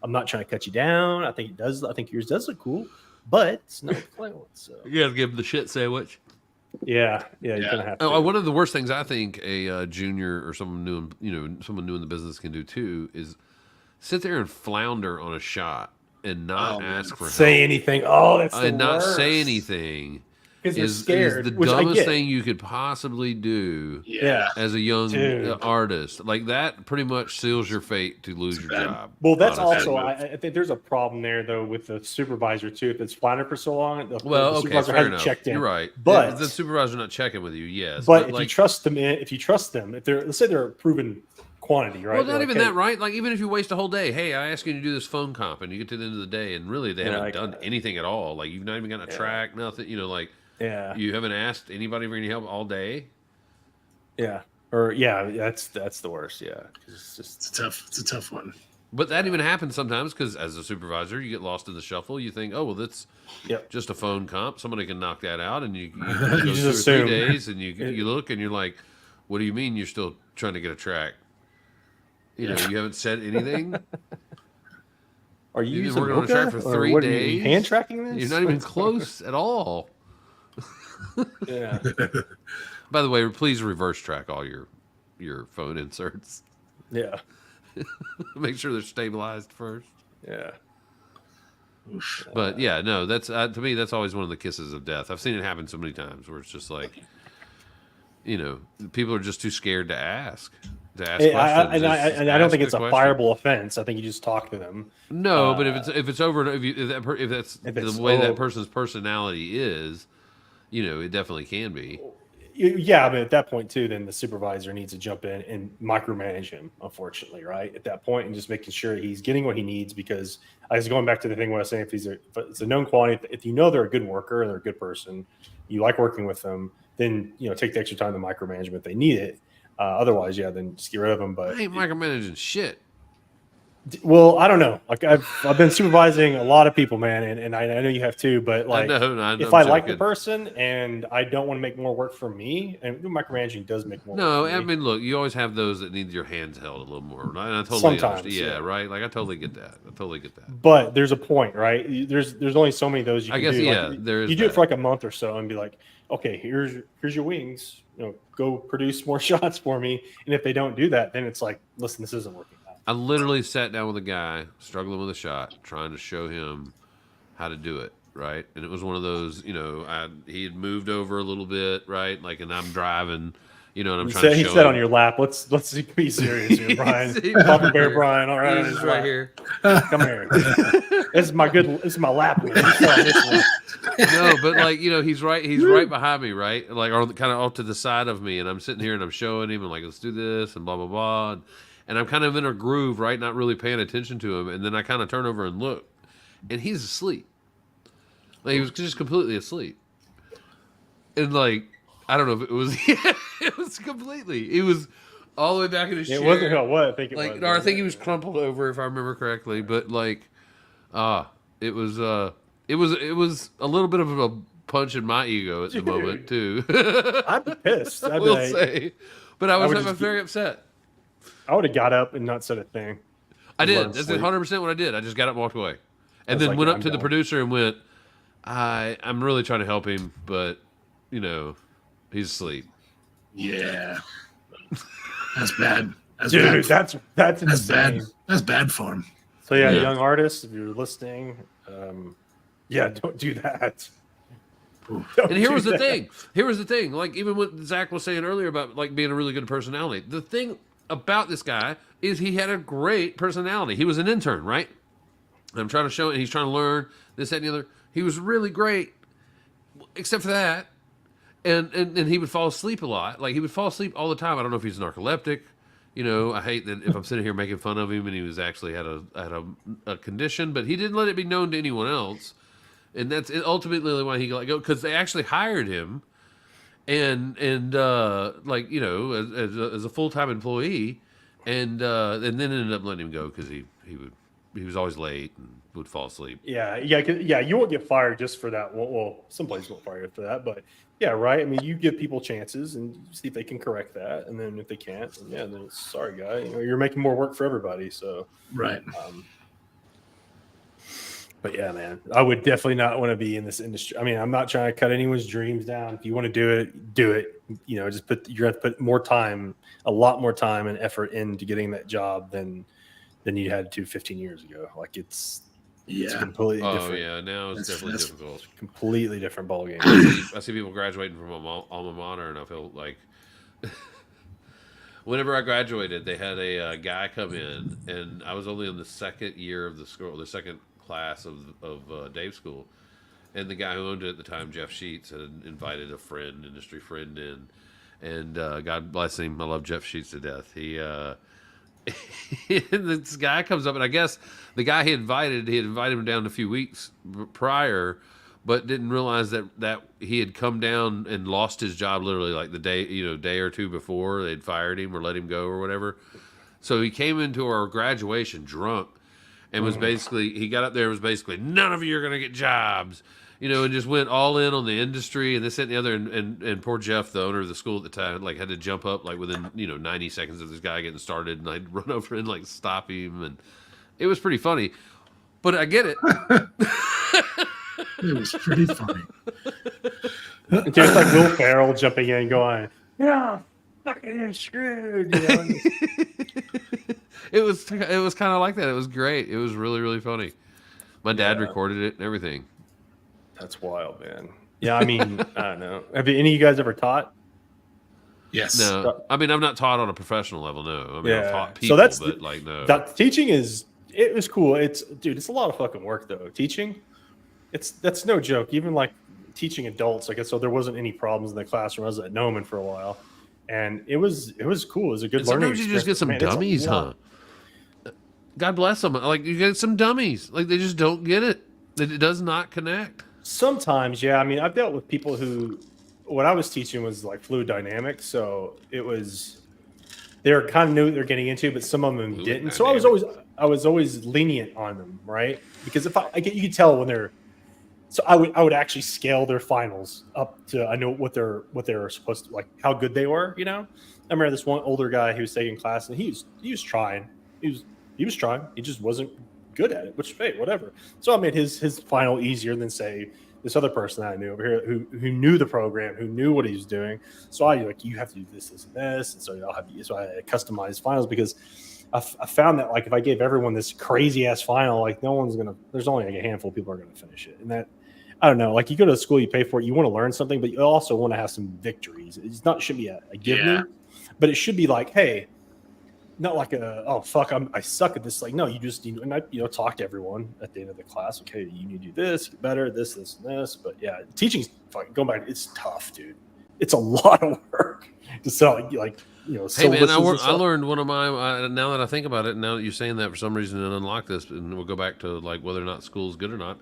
I'm not trying to cut you down. I think it does. I think yours does look cool, but it's not what the client wants. So you gotta give them the shit sandwich. You're gonna have to. One of the worst things I think a junior or someone new, someone new in the business can do too is sit there and flounder on a shot and not ask for say help. Anything. Oh, that's the and not worst. Say anything. Is scared, the dumbest thing you could possibly do as a young artist. Like that pretty much seals your fate to lose your job. Well, that's honestly. Also, I think there's a problem there, though, with the supervisor, too. If it's floundered for so long, the supervisor hasn't checked in. You're right. But the supervisor's not checking with you, yes. But if you trust them, if they're, let's say they're a proven quantity, right? Well, not even that, right? Like, even if you waste a whole day, hey, I ask you to do this phone comp, and you get to the end of the day, and really they haven't done anything at all. Like, you've not even gotten a track, nothing, you haven't asked anybody for any help all day. That's the worst. Yeah, it's a tough one. But that even happens sometimes because as a supervisor, you get lost in the shuffle. You think, oh well, that's just a phone comp. Somebody can knock that out, and you go you 2 or 3 days, and you look, and you're like, what do you mean you're still trying to get a track? You haven't said anything. Are you using working on a track for 3 days? Hand tracking this? You're not even close at all. Yeah. By the way, please reverse track all your phone inserts. Yeah. Make sure they're stabilized first. Yeah. But that's to me that's always one of the kisses of death. I've seen it happen so many times where it's just like, people are just too scared to ask questions. I don't think it's a fireable offense. I think you just talk to them. No, but if it's over, if that's the way that person's personality is. It definitely can be. Yeah, but at that point too, then the supervisor needs to jump in and micromanage him. Unfortunately, right at that point, and just making sure he's getting what he needs. Because I was going back to the thing where I was saying, if it's a known quantity, if they're a good worker and they're a good person, you like working with them, then take the extra time to micromanage them if they need it. Otherwise, then just get rid of them. But I ain't micromanaging shit. Well, I don't know. Like I've been supervising a lot of people, man, and I know you have too. But like, if I like the person and I don't want to make more work for me, and micromanaging does make more. No, work for I mean, look, you always have those that need your hands held a little more. And I totally understand. Yeah, right. Like I totally get that. But there's a point, right? There's only so many of those you can do. Like, there is. You do it for like a month or so, and be like, okay, here's your wings. Go produce more shots for me. And if they don't do that, then it's like, listen, this isn't working. I literally sat down with a guy struggling with a shot, trying to show him how to do it, right? And it was one of those, he had moved over a little bit, right? Like, and I'm driving, and I'm trying to He show said him. on your lap. Let's be serious here, Brian. He's Papa right Bear here. Brian. All right, on He's his right lap. here. Come here. This is my lap. Man. You sit on this one. No, but like, he's right behind me, right? Like, or kind of off to the side of me, and I'm sitting here and I'm showing him, and like, let's do this and blah blah blah, and I'm kind of in a groove, right? Not really paying attention to him, and then I kind of turn over and look, and he's asleep. Like, he was just completely asleep, and like, I don't know if it was, it was completely. He was all the way back in his chair. It wasn't what I think it like, was. no, I think he was crumpled over, if I remember correctly. But like, it was it was a little bit of a punch in my ego at the moment too. I'd be pissed. I will say, but I was very upset. I would have got up and not said a thing. I did. That's 100% what I did. I just got up and walked away, and then like, went yeah, up to the producer and went, I'm really trying to help him, but he's asleep. Yeah, that's bad. Dude, bad. that's That's insane. bad. That's bad for him. So yeah, Yeah. young artists, if you're listening, don't do that. And here was the thing. Here was the thing. Like, even what Zach was saying earlier about like being a really good personality. The thing about this guy is he had a great personality. He was an intern, right? I'm trying to show it. And he's trying to learn this, that, and the other. He was really great, except for that. And he would fall asleep a lot. Like, he would fall asleep all the time. I don't know if he's narcoleptic. I hate that if I'm sitting here making fun of him and he was actually had a condition, but he didn't let it be known to anyone else. And that's ultimately why he let go, because they actually hired him, and like, as a full-time employee, and then ended up letting him go because he was always late and would fall asleep. Yeah. You won't get fired just for that. Well, some places won't fire you for that, but yeah, right. I mean, you give people chances and see if they can correct that, and then if they can't, then it's sorry, guy. You're making more work for everybody. So Right. But yeah, man, I would definitely not want to be in this industry. I mean, I'm not trying to cut anyone's dreams down. If you want to do it, do it. You're going to put more time, a lot more time and effort into getting that job than you had to 15 years ago. Like, it's completely different. Oh yeah, now it's definitely difficult. Completely different ballgame. I see people graduating from alma mater, and I feel like whenever I graduated, they had a guy come in, and I was only in the second year of the school, the second class of Dave's school, and the guy who owned it at the time, Jeff Sheets, had invited a industry friend in, and God bless him, I love Jeff Sheets to death. He this guy comes up, and I guess the guy he had invited him down a few weeks prior, but didn't realize that he had come down and lost his job literally like the day or two before they'd fired him or let him go or whatever. So he came into our graduation drunk and was basically, he got up there and was basically, none of you are going to get jobs, and just went all in on the industry and this, that, and the other. And poor Jeff, the owner of the school at the time, like, had to jump up like within, 90 seconds of this guy getting started, and I'd run over and like stop him. And it was pretty funny, but I get it. It was pretty funny. Just like Will Ferrell jumping in and going, yeah, fucking screwed. It was kind of like that. It was great. It was really, really funny. My dad recorded it and everything. That's wild, man. Yeah, I mean, I don't know. Have any of you guys ever taught? Yes. No, I mean, I'm not taught on a professional level. No, I mean, I've taught people, but like, no. Teaching it was cool. It's a lot of fucking work though. Teaching, that's no joke. Even like teaching adults, like, so there wasn't any problems in the classroom. I was at Noman for a while, and it was cool. It was a good learning Sometimes you just get some dummies, huh? God bless them. Like, you get some dummies. Like, they just don't get it. It does not connect. Sometimes, yeah. I mean, I've dealt with people who, what I was teaching was like fluid dynamics, so they were kind of knew what they're getting into, but some of them Fluid didn't. dynamics. So I was always lenient on them, right? Because if you could tell when they're, so I would actually scale their finals up to, I know what they're supposed to, like, how good they were. I remember this one older guy who was taking class, and he was trying. He was trying. He just wasn't good at it, which, hey, whatever. So I made his final easier than, say, this other person that I knew over here who knew the program, who knew what he was doing. So I like, you have to do this, this, and this. And so so I customized finals because I found that like if I gave everyone this crazy ass final, like there's only like a handful of people are going to finish it. And that, I don't know, like you go to a school, you pay for it, you want to learn something, but you also want to have some victories. Should be a give me, but it should be like, hey, not like oh fuck, I suck at this. Like, no, you just and I talk to everyone at the end of the class. Okay, you need to do this, get better, this, and this. But yeah, teaching's fucking going back. It's tough, dude. It's a lot of work to sell like. Hey man, I learned one of my. Now that I think about it, now that you're saying that for some reason, and unlock this, and we'll go back to like whether or not school's good or not.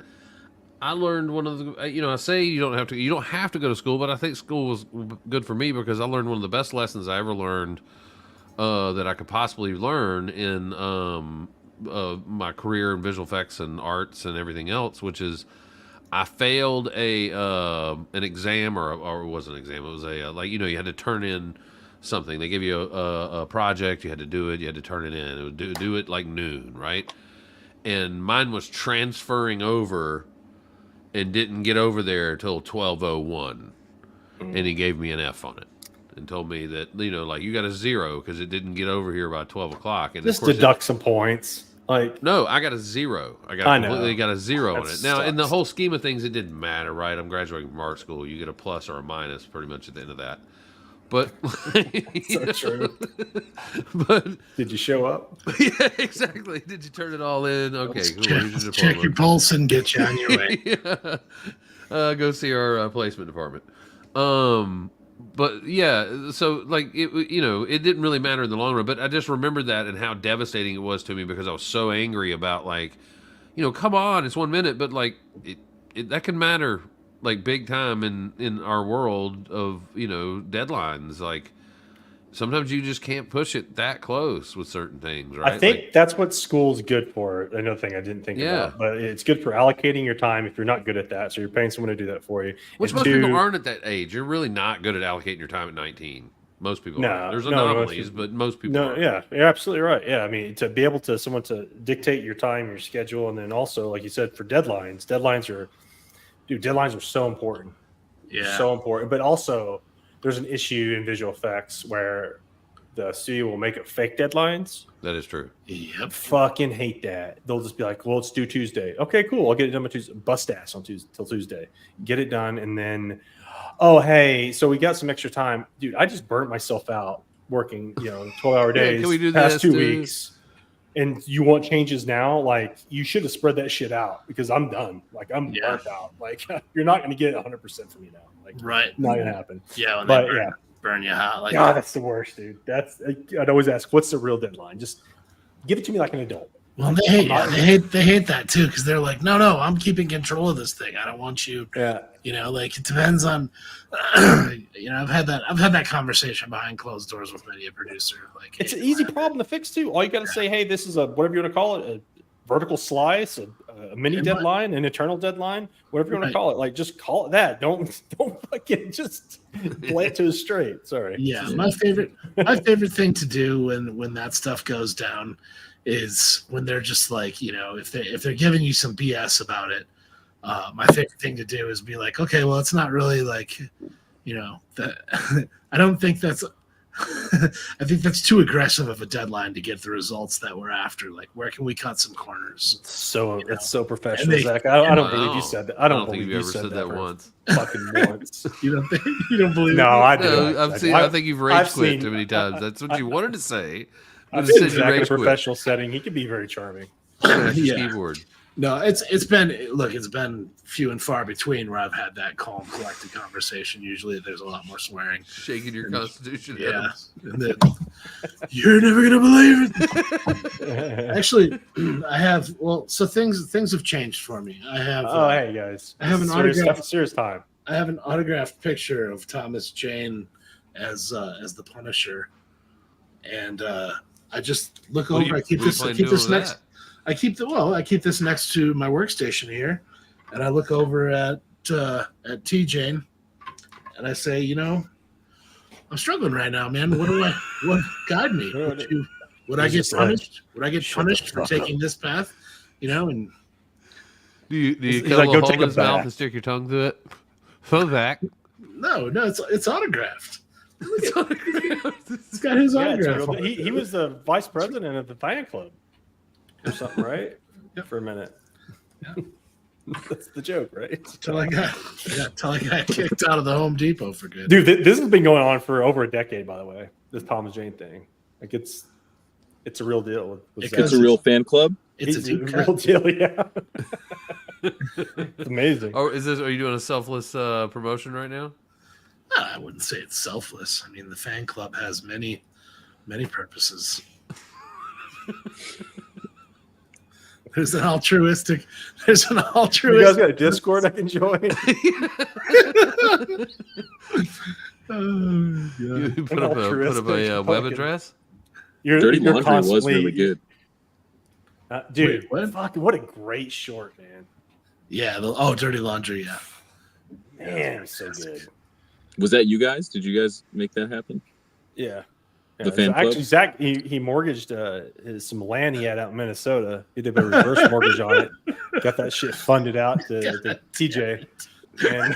I learned one of the. I say you don't have to go to school, but I think school was good for me because I learned one of the best lessons I ever learned. That I could possibly learn in my career in visual effects and arts and everything else, which is I failed an exam or it wasn't an exam. It was you had to turn in something. They give you a project. You had to do it. You had to turn it in. It would do it like noon, right? And mine was transferring over and didn't get over there till 12:01, and he gave me an F on it. And told me that you got a 0 because it didn't get over here by 12 o'clock. And just of course deduct some points. Like no, I got a 0. I completely got a 0 on it. Now, in the whole scheme of things, it didn't matter, right? I'm graduating from art school. You get a plus or a minus pretty much at the end of that. But so true. But did you show up? Yeah, exactly. Did you turn it all in? Okay, cool. Check your pulse and get you on your way. Yeah. Go see our placement department. But yeah, so like it didn't really matter in the long run. But I just remembered that and how devastating it was to me because I was so angry about like, come on, it's 1 minute, but like it that can matter like big time in our world of deadlines. Like sometimes you just can't push it that close with certain things, right? I think that's what school's good for. Another thing I didn't think about, but it's good for allocating your time if you're not good at that. So you're paying someone to do that for you. Which most people aren't at that age. You're really not good at allocating your time at 19. Most people aren't. There's anomalies, but most people aren't. Yeah, you're absolutely right. Yeah, I mean, to be able to someone to dictate your time, your schedule, and then also, like you said, for deadlines are so important. Yeah. So important. But also, there's an issue in visual effects where the studio will make up fake deadlines. That is true. Yep. Fucking hate that. They'll just be like, well, let's do Tuesday. Okay, cool. I'll get it done by Tuesday. Bust ass on Tuesday till Tuesday. Get it done. And then, oh, hey, so we got some extra time. Dude, I just burnt myself out working, 12-hour days can we do past this 2 too? weeks. And you want changes now? Like, you should have spread that shit out because I'm done. Like, I'm burnt out. Like, you're not going to get 100% from me now. Like, right. Not going to happen. Yeah. But burn you hot. Like, God, that's the worst, dude. I'd always ask, what's the real deadline? Just give it to me like an adult. Well, they hate that too because they're like, no, I'm keeping control of this thing. I don't want you. Yeah. Like it depends on. I've had that conversation behind closed doors with many a producer. Like, it's an easy problem to fix too. All you got to say, hey, this is a whatever you want to call it, a vertical slice, a mini deadline, an eternal deadline, whatever you want to call it. Like, just call it that. Don't fucking just play it to a straight. Sorry. Yeah, my favorite thing to do when that stuff goes down is when they're just like, if they're giving you some BS about it. My favorite thing to do is be like, okay, well, it's not really like, that. I don't think that's. I think that's too aggressive of a deadline to get the results that we're after. Like, where can we cut some corners? It's so professional, Zach. I don't believe you said that. I don't believe you ever said that once. Fucking once. You don't believe? No, I do. No, I think you've rage quit too many times. That's what you wanted to say. I've seen Zach in a professional setting. He can be very charming. Keyboard. No, it's been few and far between where I've had that calm, collected conversation. Usually, there's a lot more swearing, shaking your constitution. Yeah, and then, you're never gonna believe it. Actually, I have. Well, so things have changed for me. I have. Hey guys, I have an autographed. Serious time. I have an autographed picture of Thomas Jane as the Punisher, and I just look over. I keep this next. I keep this next to my workstation here, and I look over at T Jane, and I say, I'm struggling right now, man. What guide me? Would I get punished? Would I get punished for taking this path? And Do you He's cut like, a go little hole take in a his mouth bath. and stick your tongue to it? So Zach. No, it's autographed. It's autographed. It's got his Yeah, it's autograph. real. on it. He was the vice president of the fan club or something, right? For a minute. That's the joke, right? Till I got kicked out of the Home Depot for good. Dude, this has been going on for over a decade, by the way. This Tom and Jane thing, like it's a real deal. With Because It's a real fan club. It's a It's deep real cut. deal, yeah. It's amazing. Or are you doing a selfless promotion right now? I wouldn't say it's selfless. I mean, the fan club has many purposes. There's an altruistic. You guys got a Discord I can join? You put up a altruistic web fucking- address? Dirty you're Laundry was constantly- really good. Dude, Wait, what? fucking what a great short, man. Yeah. Dirty Laundry. Yeah. Man, it's so good. Was that you guys? Did you guys make that happen? Yeah. The fan club? Actually, Zach, he mortgaged some land he had out in Minnesota. He did a reverse mortgage on it. Got that shit funded out to TJ. And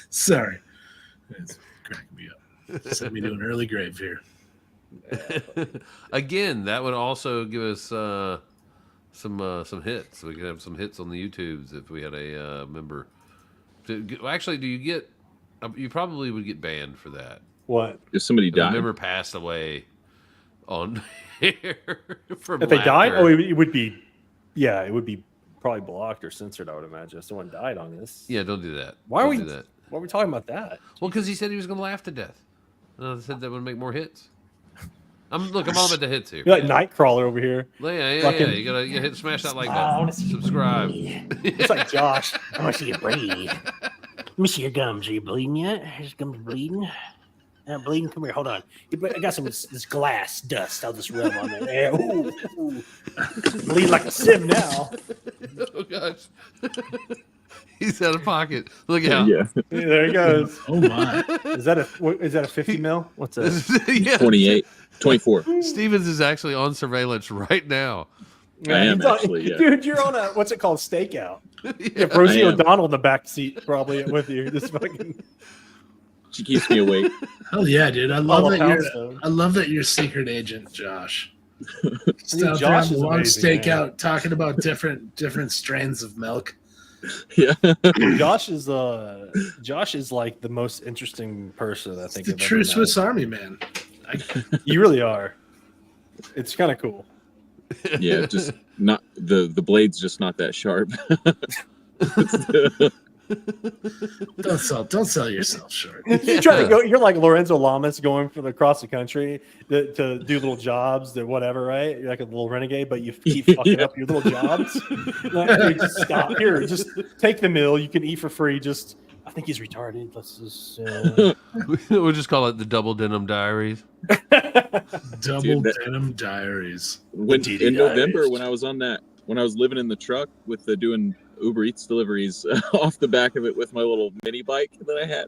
Sorry. It's cracking me up. Sent me to an early grave here. Again, that would also give us some hits. We could have some hits on the YouTubes if we had a member. Actually, do you get? You probably would get banned for that. what? If somebody If a died, member passed away on air from If they died? laughter. Oh, it would be, yeah, it would be probably blocked or censored, I would imagine, if someone died on this. Yeah, don't do that. Why are Don't we do that? Why are we talking about that? Well, because he said he was going to laugh to death. I said that would make more hits. I'm all about the hits here. You're like Nightcrawler over here. Yeah. fucking- You gotta hit smash that like I button. want to see you Subscribe. bleed. It's like Josh. I want to see you bleed. Let me see your gums. Are you bleeding yet? Is gums bleeding? Bleeding? Come here. Hold on. I got some of this glass dust. I'll just rub on there. Ooh, ooh. Bleed like a sieve now. Oh gosh. He's out of pocket. Look out. yeah, Yeah, there he goes. Oh my! Is that a 50 mil? What's that? Yeah. 28, 24. Stevens is actually on surveillance right now. I am He's on- actually, yeah. Dude, you're on a what's it called? Stakeout. Yeah. Yeah, Rosie I am. O'Donnell in the back seat probably with you. Just fucking She keeps me awake. Hell yeah, dude! I all love the that you're. Poundstone. I love that you're secret agent, Josh. Just Dude, out Josh there on is the long amazing, stakeout, man. talking about different strains of milk. Yeah, Josh is like the most interesting person I think The I've true ever met. Swiss Army man. You really are. It's kind of cool. yeah. Just not the blade's just not that sharp. Don't sell yourself short. You try to go. You're like Lorenzo Lamas going across the country to do little jobs, to whatever, right? You're like a little renegade, but you keep fucking Yeah. up your little jobs. Like, dude, just stop here. Just take the meal. You can eat for free. Just, I think he's retarded. Let's just. We'll just call it the Double Denim Diaries. Double Dude, that- denim diaries. when DD in November diaries. when I was living in the truck with doing Uber Eats deliveries off the back of it with my little mini bike that I had.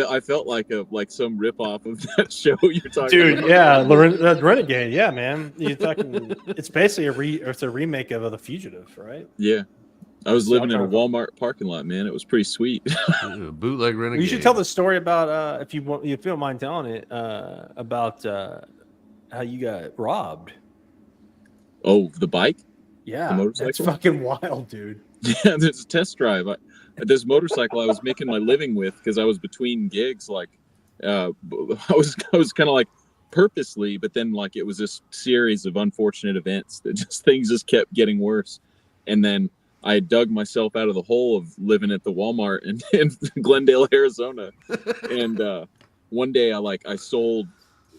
I felt like some ripoff of that show you're talking Dude, about. yeah, Renegade, yeah, man. It's basically it's a remake of The Fugitive, right? Yeah. I was So living in a I'm trying Walmart parking lot, man. It was pretty sweet. Bootleg Renegade. You should tell the story about if you don't mind telling it about how you got robbed. Oh, the bike? Yeah, The motorcycle? that's fucking wild, dude. Yeah, there's a test drive. This motorcycle I was making my living with because I was between gigs. Like, I was kind of like purposely, but then like it was this series of unfortunate events that things just kept getting worse. And then I dug myself out of the hole of living at the Walmart in Glendale, Arizona. And one day I sold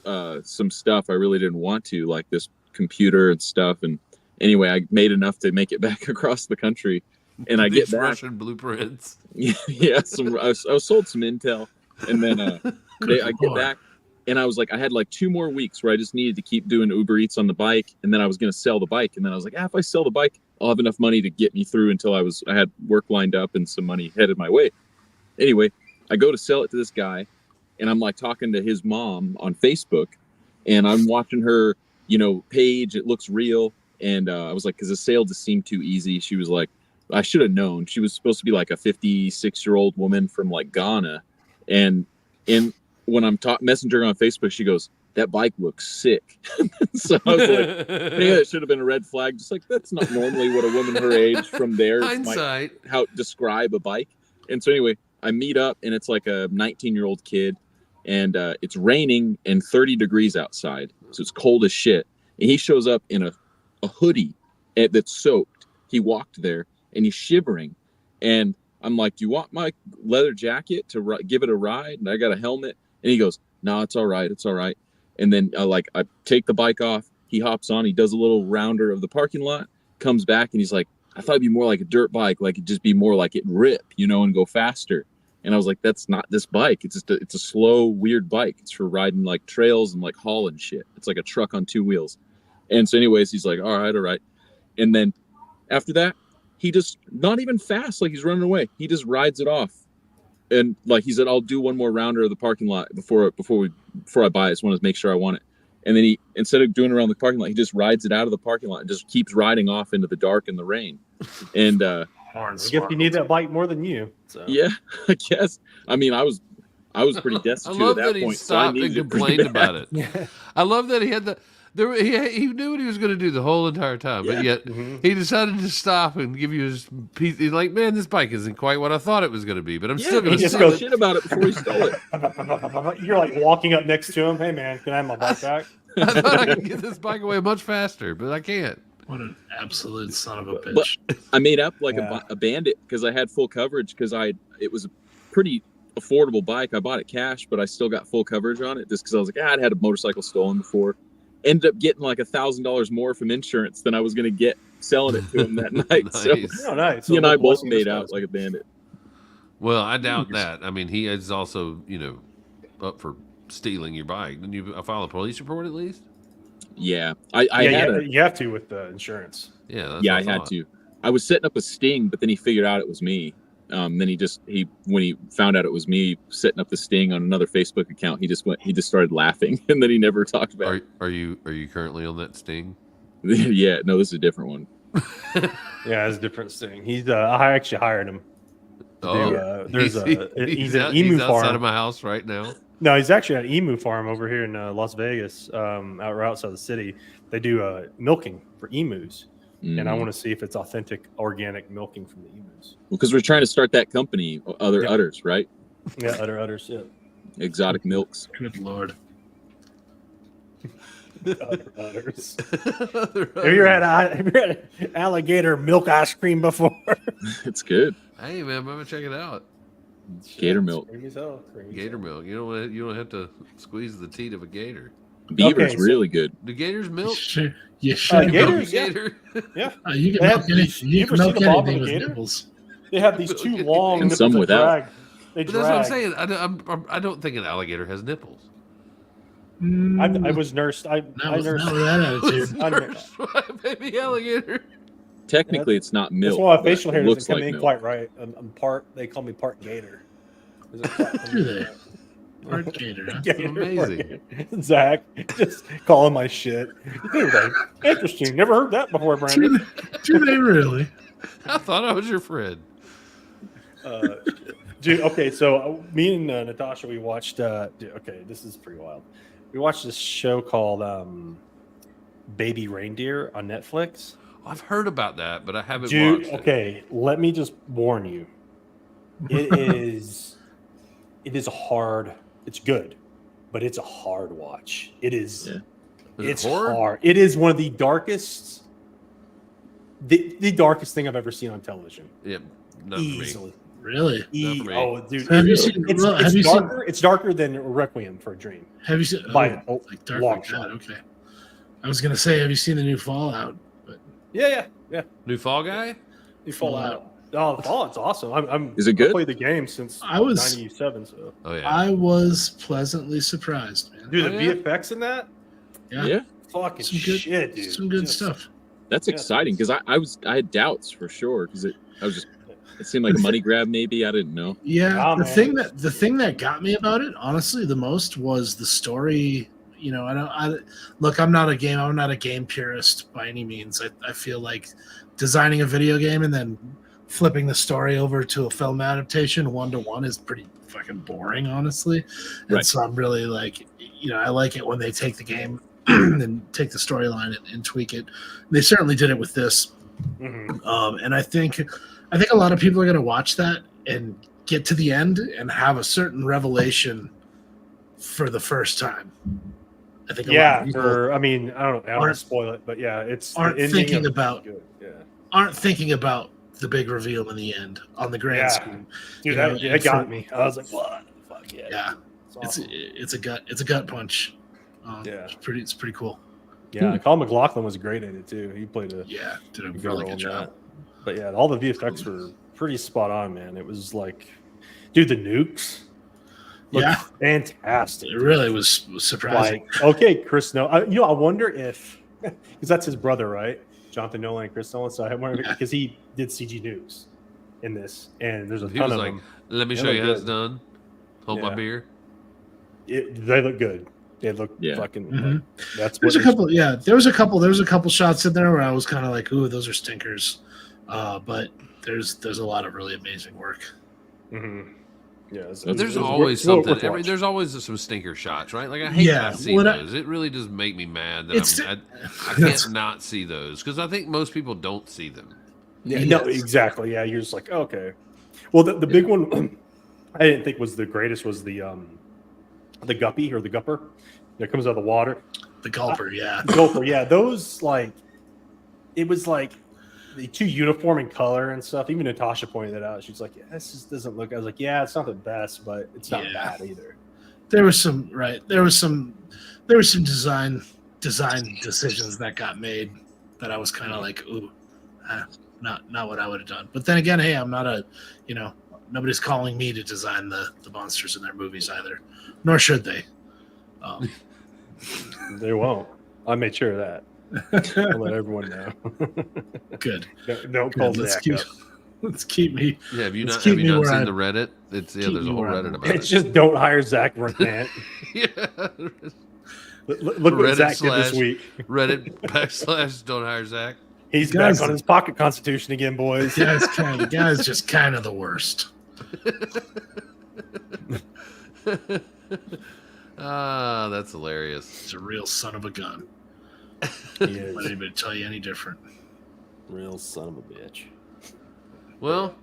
some stuff I really didn't want to, like this computer and stuff. And anyway, I made enough to make it back across the country. And I get These back. Russian blueprints. Yeah, I sold some intel, and then I get back, and I was like, I had like 2 more weeks where I just needed to keep doing Uber Eats on the bike, and then I was going to sell the bike, and then I was like, if I sell the bike, I'll have enough money to get me through until I had work lined up and some money headed my way. Anyway, I go to sell it to this guy, and I'm like talking to his mom on Facebook, and I'm watching her page, it looks real. And I was like, because the sale just seemed too easy. She was like, I should have known. She was supposed to be like a 56-year-old woman from like Ghana. And when I'm messaging her on Facebook, she goes, that bike looks sick. So I was like, yeah, it should have been a red flag. Just like, that's not normally what a woman her age from there Hindsight. how describe a bike. And so anyway, I meet up and it's like a 19-year-old kid, and it's raining and 30 degrees outside. So it's cold as shit. And he shows up in a hoodie that's soaked. He walked there and he's shivering. And I'm like, do you want my leather jacket to give it a ride? And I got a helmet. And he goes, no, it's all right. It's all right. And then I take the bike off. He hops on. He does a little rounder of the parking lot, comes back, and he's like, I thought it'd be more like a dirt bike. Like it'd just be more like it rip, and go faster. And I was like, that's not this bike. It's just it's a slow, weird bike. It's for riding like trails and like hauling shit. It's like a truck on 2 wheels. And so anyways, he's like, all right. And then after that, he just, not even fast, like he's running away. He just rides it off. And like he said, I'll do one more rounder of the parking lot before I buy it. I just want to make sure I want it. And then he, instead of doing it around the parking lot, he just rides it out of the parking lot and just keeps riding off into the dark and the rain. And I guess you need that bike more than you. So. Yeah, I guess. I mean, I was pretty destitute I love at that that he point. stopped so and complained about it. I love that he had he knew what he was going to do the whole entire time, but yet he decided to stop and give you his piece. He's like, man, this bike isn't quite what I thought it was going to be, but I'm still going to say shit about it before he stole it. You're like walking up next to him. Hey, man, can I have my bike back? I thought I could get this bike away much faster, but I can't. What an absolute son of a bitch. But I made up like a bandit because I had full coverage because it was a pretty affordable bike. I bought it cash, but I still got full coverage on it just because I was like, I'd had a motorcycle stolen before. Ended up getting like $1,000 more from insurance than I was going to get selling it to him that night. Nice. So nice. he and I both made out like a bandit. Well, I doubt that. I mean, he is also, up for stealing your bike. Didn't you file a police report at least? Yeah, you have to with the insurance. Yeah, that's I had to. I was setting up a sting, but then he figured out it was me. Then when he found out it was me setting up the sting on another Facebook account, he just started laughing, and then he never talked about it. Are you currently on that sting? Yeah, no, this is a different one. Yeah, it's a different sting. I actually hired him. He's an emu farm outside of my house right now. No, he's actually at an emu farm over here in Las Vegas, outside the city. They do milking for emus. And I want to see if it's authentic organic milking from the emus. Well, because we're trying to start that company, Udders, right? Yeah, Udders, yeah. Exotic milks. Good Lord. Udders. Have you had alligator milk ice cream before? It's good. Hey, man, I'm going to check it out. Gator milk. Gator milk. You don't have to squeeze the teat of a gator. Beaver's really good. Do gators milk? Sure. You should gators, gator. Yeah. You can milk anything. You can milk anything with nipples. They have these two long and some without. They but that's what I'm saying. I don't think an alligator has nipples. I was nursed. I nursed that attitude. Baby alligator. Technically, it's not milk. That's why my facial hair doesn't come like in milk. quite right. They call me part gator. Do they? Part gator. Huh? That's amazing. Zach, just calling my shit. Interesting. Never heard that before, Brandon. Do they really? I thought I was your friend. Dude, okay, so me and Natasha, we watched. This is pretty wild. We watched this show called Baby Reindeer on Netflix. I've heard about that, but I haven't Dude, watched it. Okay, let me just warn you. It is hard. It's good, but it's a hard watch. It is. Yeah. It's horror? hard. It is one of the darkest, the darkest thing I've ever seen on television. Yeah, not for me. Easily. Really? Not for me. Oh, dude! Have you seen? It's darker than Requiem for a Dream. Have you seen? By like dark long like shot. that? Okay. I was gonna say, have you seen the new Fallout? But Yeah. New Fall Guy? You Fallout. Oh, Fallout's awesome. I'm. Is it good? I played the game since I was- '97. So, Oh yeah. I was pleasantly surprised, man. dude, Oh, the yeah? VFX in that, Yeah, fucking Some good- shit, dude. Some good Just- stuff. that's Yeah. exciting because I had doubts for sure because it seemed like a money grab maybe. I didn't know. Yeah, Nah, the man. thing that got me about it, honestly, the most was the story. you know, I'm not a game purist by any means. I feel like designing a video game and then flipping the story over to a film adaptation 1-to-1 is pretty fucking boring, honestly. And Right. so I'm really like, you know, I like it when they take the game and take the storyline and tweak it. They certainly did it with this. And I think a lot of people are going to watch that and get to the end and have a certain revelation for the first time. I think a lot of people I mean, I don't want to spoil it, but yeah, it's aren't the ending thinking of it about is good. aren't thinking about the big reveal in the end on the grand scheme. Dude, You know, that got me. I was like, what? Fuck yeah. Yeah. It's awesome. It's a gut punch. Yeah. It's pretty cool. Yeah, Colin McLaughlin was great at it too. He played did a good really role good in job. that. But yeah, all the VFX were pretty spot on, man. It was like, dude, the nukes looked fantastic. It really was surprising. Like, okay, Chris Nolan. I wonder if, because that's his brother, right? Jonathan Nolan and Chris Nolan. So I wonder because he did CG nukes in this, and there's a He ton was of like, them. let me They show look you how it's good. done. Hold my Yeah. beer. They look good. They look fucking. Mhm. Like, that's There's what a couple. Yeah, there was a couple shots in there where I was kind of like, "Ooh, those are stinkers," but there's a lot of really amazing work. Mm-hmm. Yeah, There's always something. There's always some stinker shots, right? Like I hate not seeing those. It really does make me mad that I can't not see those because I think most people don't see them. Yeah, no, exactly. Yeah, you're just like, okay. Well, the big one I didn't think was the greatest was the guppy or the gupper that comes out of the water. The gulper, Gulper, yeah. Those like, it was like the too uniform in color and stuff. Even Natasha pointed that out. She's like, yeah, this just doesn't look. I was like, yeah, it's not the best, but it's not bad either. There was some design decisions that got made that I was kind of like, ooh, not what I would have done. But then again, hey, I'm not nobody's calling me to design the monsters in their movies either, nor should they. They won't. I made sure of that. I'll let everyone know. Good. Don't call Zach up. Let's keep me. Yeah, have you not seen the Reddit? It's there's a whole Reddit about it. It's just don't hire Zach Mandt. Yeah. Look what Zach did this week. Reddit / don't hire Zach. He's back on his pocket constitution again, boys. The guy's just kind of the worst. That's hilarious. He's a real son of a gun. He is. Let anybody tell you any different. Real son of a bitch. Well,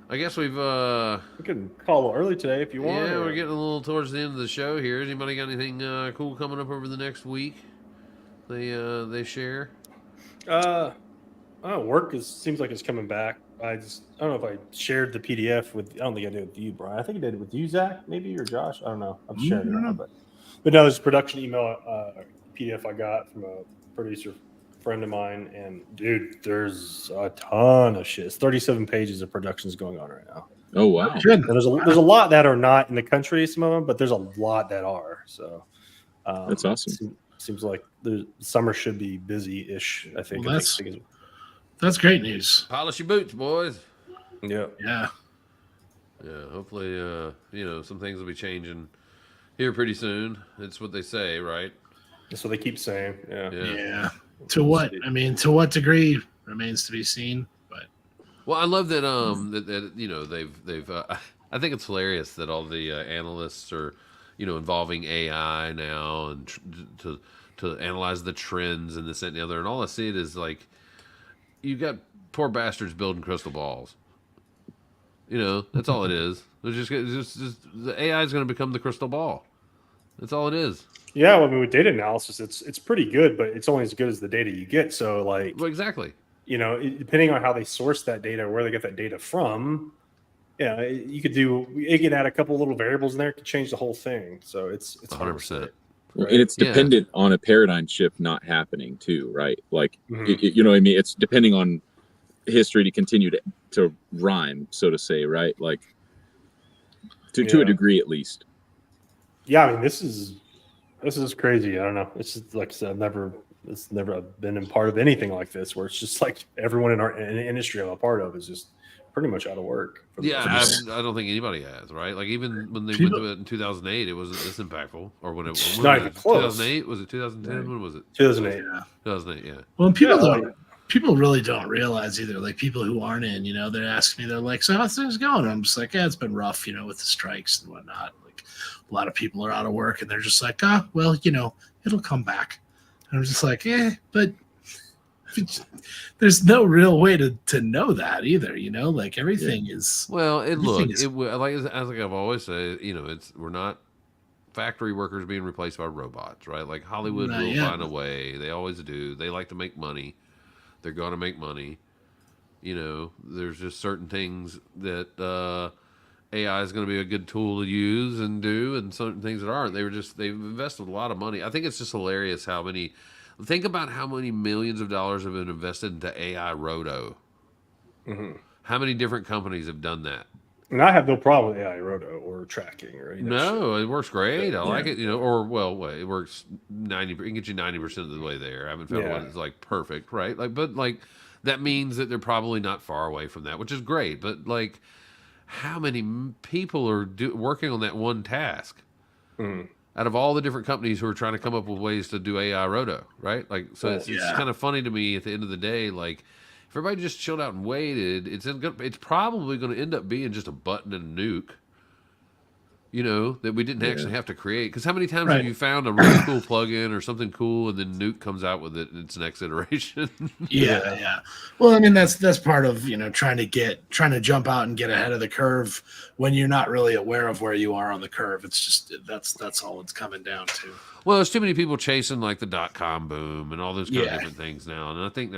I guess we can call a little early today if you want. Yeah, we're getting a little towards the end of the show here. Has anybody got anything cool coming up over the next week? They share. Work seems like it's coming back. I don't know if I shared the PDF with. I don't think I did it with you, Brian. I think I did it with you, Zach, maybe, or Josh. I don't know. I'm sharing it now, but no, there's a production email PDF I got from a producer friend of mine, and dude, there's a ton of shit. It's 37 pages of productions going on right now. Oh wow! And there's a lot that are not in the country, some of them, but there's a lot that are. So that's awesome. Seems like the summer should be busy-ish. I think. Well, that's great news. Polish your boots, boys. Yeah. Yeah. Yeah. Hopefully, some things will be changing here pretty soon. It's what they say, right? That's what they keep saying. Yeah. To what? I mean, to what degree remains to be seen. But well, I love that. They've. I think it's hilarious that all the analysts are, involving AI now and to analyze the trends and this and the other. And all I see it is like, you got poor bastards building crystal balls. That's all it is. It's just the AI is going to become the crystal ball. That's all it is. Yeah, well, I mean, with data analysis, it's pretty good, but it's only as good as the data you get. So, like, well, exactly. Depending on how they source that data, where they get that data from, you can add a couple little variables in there, could change the whole thing. So it's 100%. Well, and it's dependent on a paradigm shift not happening too, right? Like, you know what I mean? It's depending on history to continue to rhyme, so to say, right? Like, to a degree at least. Yeah, I mean, this is crazy. I don't know. It's just, like I said, it's never been a part of anything like this, where it's just like everyone in the industry I'm a part of is just pretty much out of work. For the Yeah, most I don't think anybody has, right? Like even when they People- went to it in 2008, it wasn't this impactful. Or when it was Not even close. 2008, was it 2010? When was it? 2008. Yeah. 2008, yeah. Well, people Yeah, don't. People really don't realize either. Like people who aren't in, they're asking me, they're like, "So how's things going?" I'm just like, "Yeah, it's been rough, with the strikes and whatnot. Like a lot of people are out of work, and they're just like, well, it'll come back." And I'm just like, but there's no real way to know that either. Like everything is. Well, Everything is- like as like I've always said, we're not factory workers being replaced by robots, right? Like Hollywood Not will yet. find a way. They always do. They like to make money. They're going to make money. There's just certain things that AI is going to be a good tool to use and do, and certain things that aren't. They've invested a lot of money. I think it's just hilarious think about how many millions of dollars have been invested into AI roto. Mhm. How many different companies have done that? And I have no problem with AI roto or tracking or anything. No, it works great. I like Yeah. it. It works 90. It can get you 90% of the way there. I haven't found one that's like perfect, right? But that means that they're probably not far away from that, which is great. But like, how many people are working on that one task? Mhm. Out of all the different companies who are trying to come up with ways to do AI roto, right? Like, so it's kind of funny to me at the end of the day, like. If everybody just chilled out and waited, it's probably going to end up being just a button and a nuke. That we didn't actually have to create. Because how many times have you found a really cool plugin or something cool, and then Nuke comes out with it in its next iteration? Yeah. Well, I mean, that's part of trying to jump out and get ahead of the curve when you're not really aware of where you are on the curve. It's just that's all it's coming down to. Well, there's too many people chasing like the .com boom and all those kind of different things now, and I think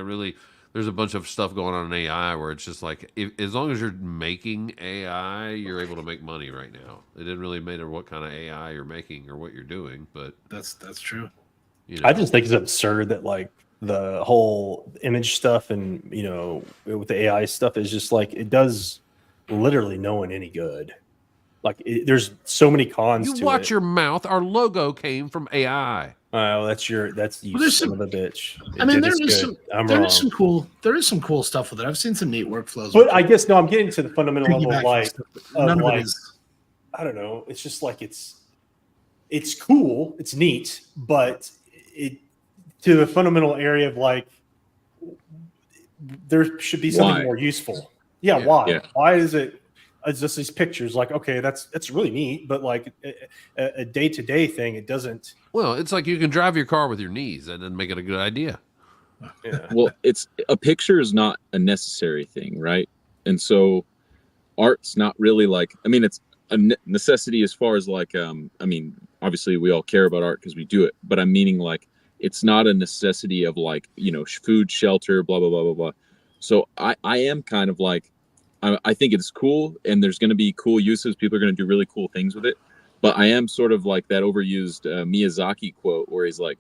there's a bunch of stuff going on in AI where it's just like, as long as you're making AI, you're able to make money right now. It didn't really matter what kind of AI you're making or what you're doing, but That's true. I just think it's absurd that like the whole image stuff and with the AI stuff is just like it does literally no one any good. Like there's so many cons. You to watch it. your mouth. Our logo came from AI. Oh, that's you, there's son some- of a bitch. I mean, It is good. I'm wrong. there is some cool stuff with it. I've seen some neat workflows. But I guess I'm getting to the fundamental level of Piggyback like, stuff, but none of it is. I don't know. It's just like it's cool, it's neat, but it to the fundamental area of like there should be something Why? more useful. Yeah, Yeah. why? Yeah. Why is it? It's just these pictures. Like, okay, that's really neat, but like a day-to-day thing, it doesn't. Well, it's like you can drive your car with your knees. That doesn't make it a good idea. Yeah. Well, it's a picture is not a necessary thing, right? And so art's not really like, I mean, it's a necessity as far as like, I mean, obviously we all care about art because we do it, but I'm meaning like, it's not a necessity of like, food, shelter, blah, blah, blah, blah, blah. So I am kind of like, I think it's cool and there's going to be cool uses. People are going to do really cool things with it. But I am sort of like that overused Miyazaki quote where he's like,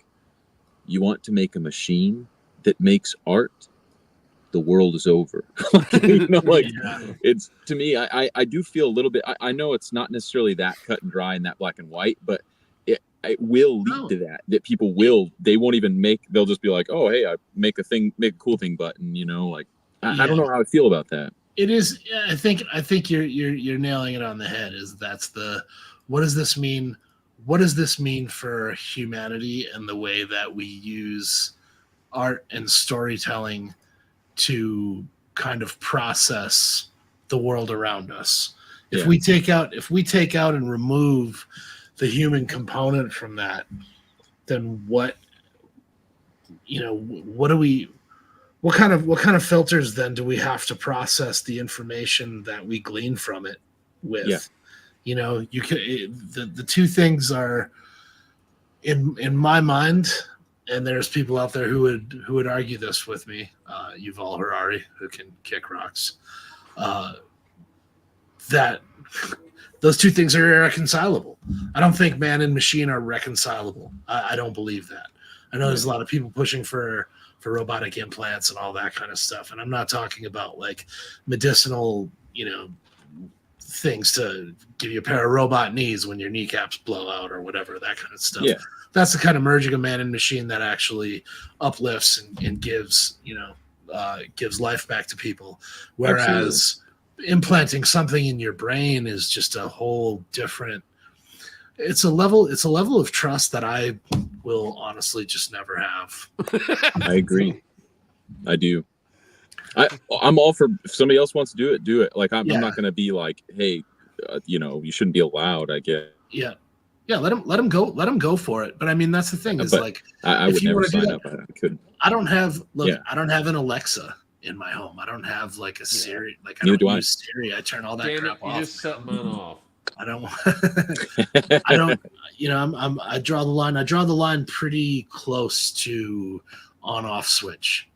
you want to make a machine that makes art? The world is over. It's to me, I do feel a little bit, I know it's not necessarily that cut and dry and that black and white, but it will lead to that people they won't even they'll just be like, oh, hey, I make a cool thing button, I don't know how I feel about that. It is. I think you're nailing it on the head. What does this mean? What does this mean for humanity and the way that we use art and storytelling to kind of process the world around us? If we take out and remove the human component from that, then what kind of filters then do we have to process the information that we glean from it with? You could the two things are in my mind, and there's people out there who would argue this with me. Yuval Harari, who can kick rocks, that those two things are irreconcilable. I don't think man and machine are reconcilable. I don't believe that. I know there's a lot of people pushing for robotic implants and all that kind of stuff. And I'm not talking about like medicinal, things to give you a pair of robot knees when your kneecaps blow out or whatever, that kind of stuff. Yeah. That's the kind of merging of man and machine that actually uplifts and gives, gives life back to people. Whereas implanting something in your brain is just a whole different. It's a level of trust that I will honestly just never have. I agree. I do. I'm all for, if somebody else wants to do it. Like I'm not going to be like, hey, you shouldn't be allowed, I guess. Yeah. Let him go for it. But I mean, that's the thing is, but like, I would never sign up. I couldn't. I don't have an Alexa in my home. I don't have like a Siri. Like I Neither don't do I. use Siri. I turn all that Damn crap it, you off. just set mine off. I don't. I don't. I draw the line. I draw the line pretty close to on-off switch.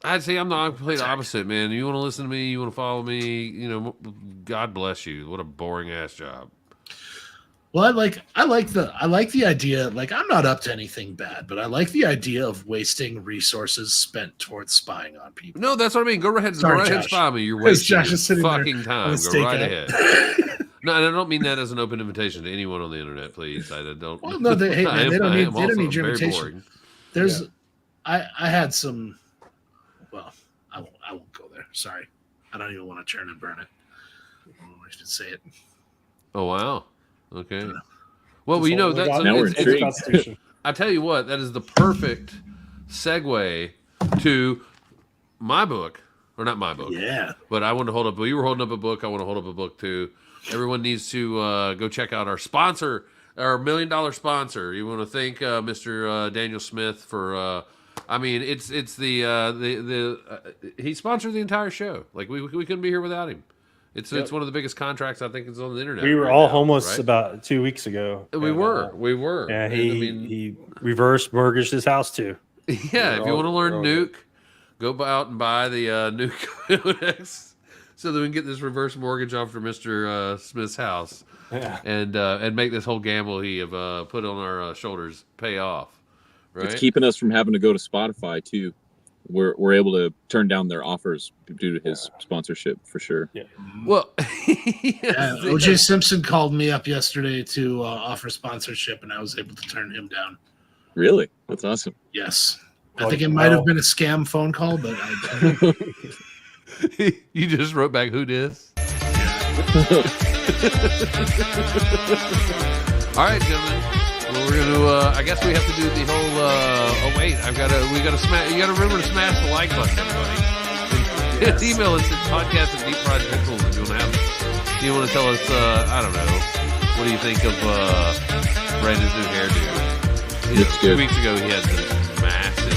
I'd say I'm the complete opposite, man. You want to listen to me, you want to follow me, God bless you. What a boring ass job. Well, I like the idea. Like, I'm not up to anything bad, but I like the idea of wasting resources spent towards spying on people. No, that's what I mean. Go ahead, Sorry, and Josh. spy me. You're Because wasting Josh your is sitting there fucking on time. a Go steak right app. ahead. No, and I don't mean that as an open invitation to anyone on the internet, please. I don't. Well, no, they don't need your very invitation. boring. There's, I had some. Well, I won't go there. Sorry, I don't even want to churn and burn it. I don't know if I should say it. Oh wow. Okay. Yeah. Well, that's Now we're it's the intrigued. Constitution. I tell you what, that is the perfect segue to my book, or not my book. Yeah. But I want to hold up. Well, you were holding up a book. I want to hold up a book too. Everyone needs to go check out our sponsor, our $1 million sponsor. You want to thank Mr. Daniel Smith for. It's he sponsored the entire show. Like we couldn't be here without him. It's one of the biggest contracts I think is on the internet. We were right all now, homeless right? about 2 weeks ago. We were. Yeah, And, he reverse mortgaged his house too. yeah. If you want to learn Nuke, go out and buy the Nuke Codex, so that we can get this reverse mortgage off for Mr. Smith's house, and make this whole gamble he have put on our shoulders pay off. Right? It's keeping us from having to go to Spotify too. We're able to turn down their offers due to his sponsorship for sure. Yeah. Well, OJ Simpson called me up yesterday to offer sponsorship, and I was able to turn him down. Really? That's awesome. Yes. I think it might have been a scam phone call, but you just wrote back, "Who dis?" All right, gentlemen. Well, we're gonna. I guess we have to do the whole. We gotta smash. You gotta remember to smash the like button, everybody. And email us at podcast@deepfriedpixels if you want to have. You want to tell us? I don't know. What do you think of Brandon's new hairdo? It's 2 good. weeks ago, he had this massive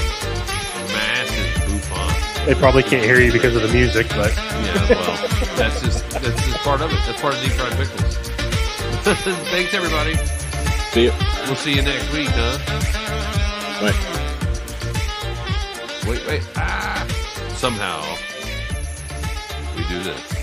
bouffant. They probably can't hear you because of the music, but Yeah, well, that's just part of it. That's part of Deep Fried Pickles. Thanks, everybody. See ya. We'll see you next week, huh? Bye. Wait. Somehow we do this.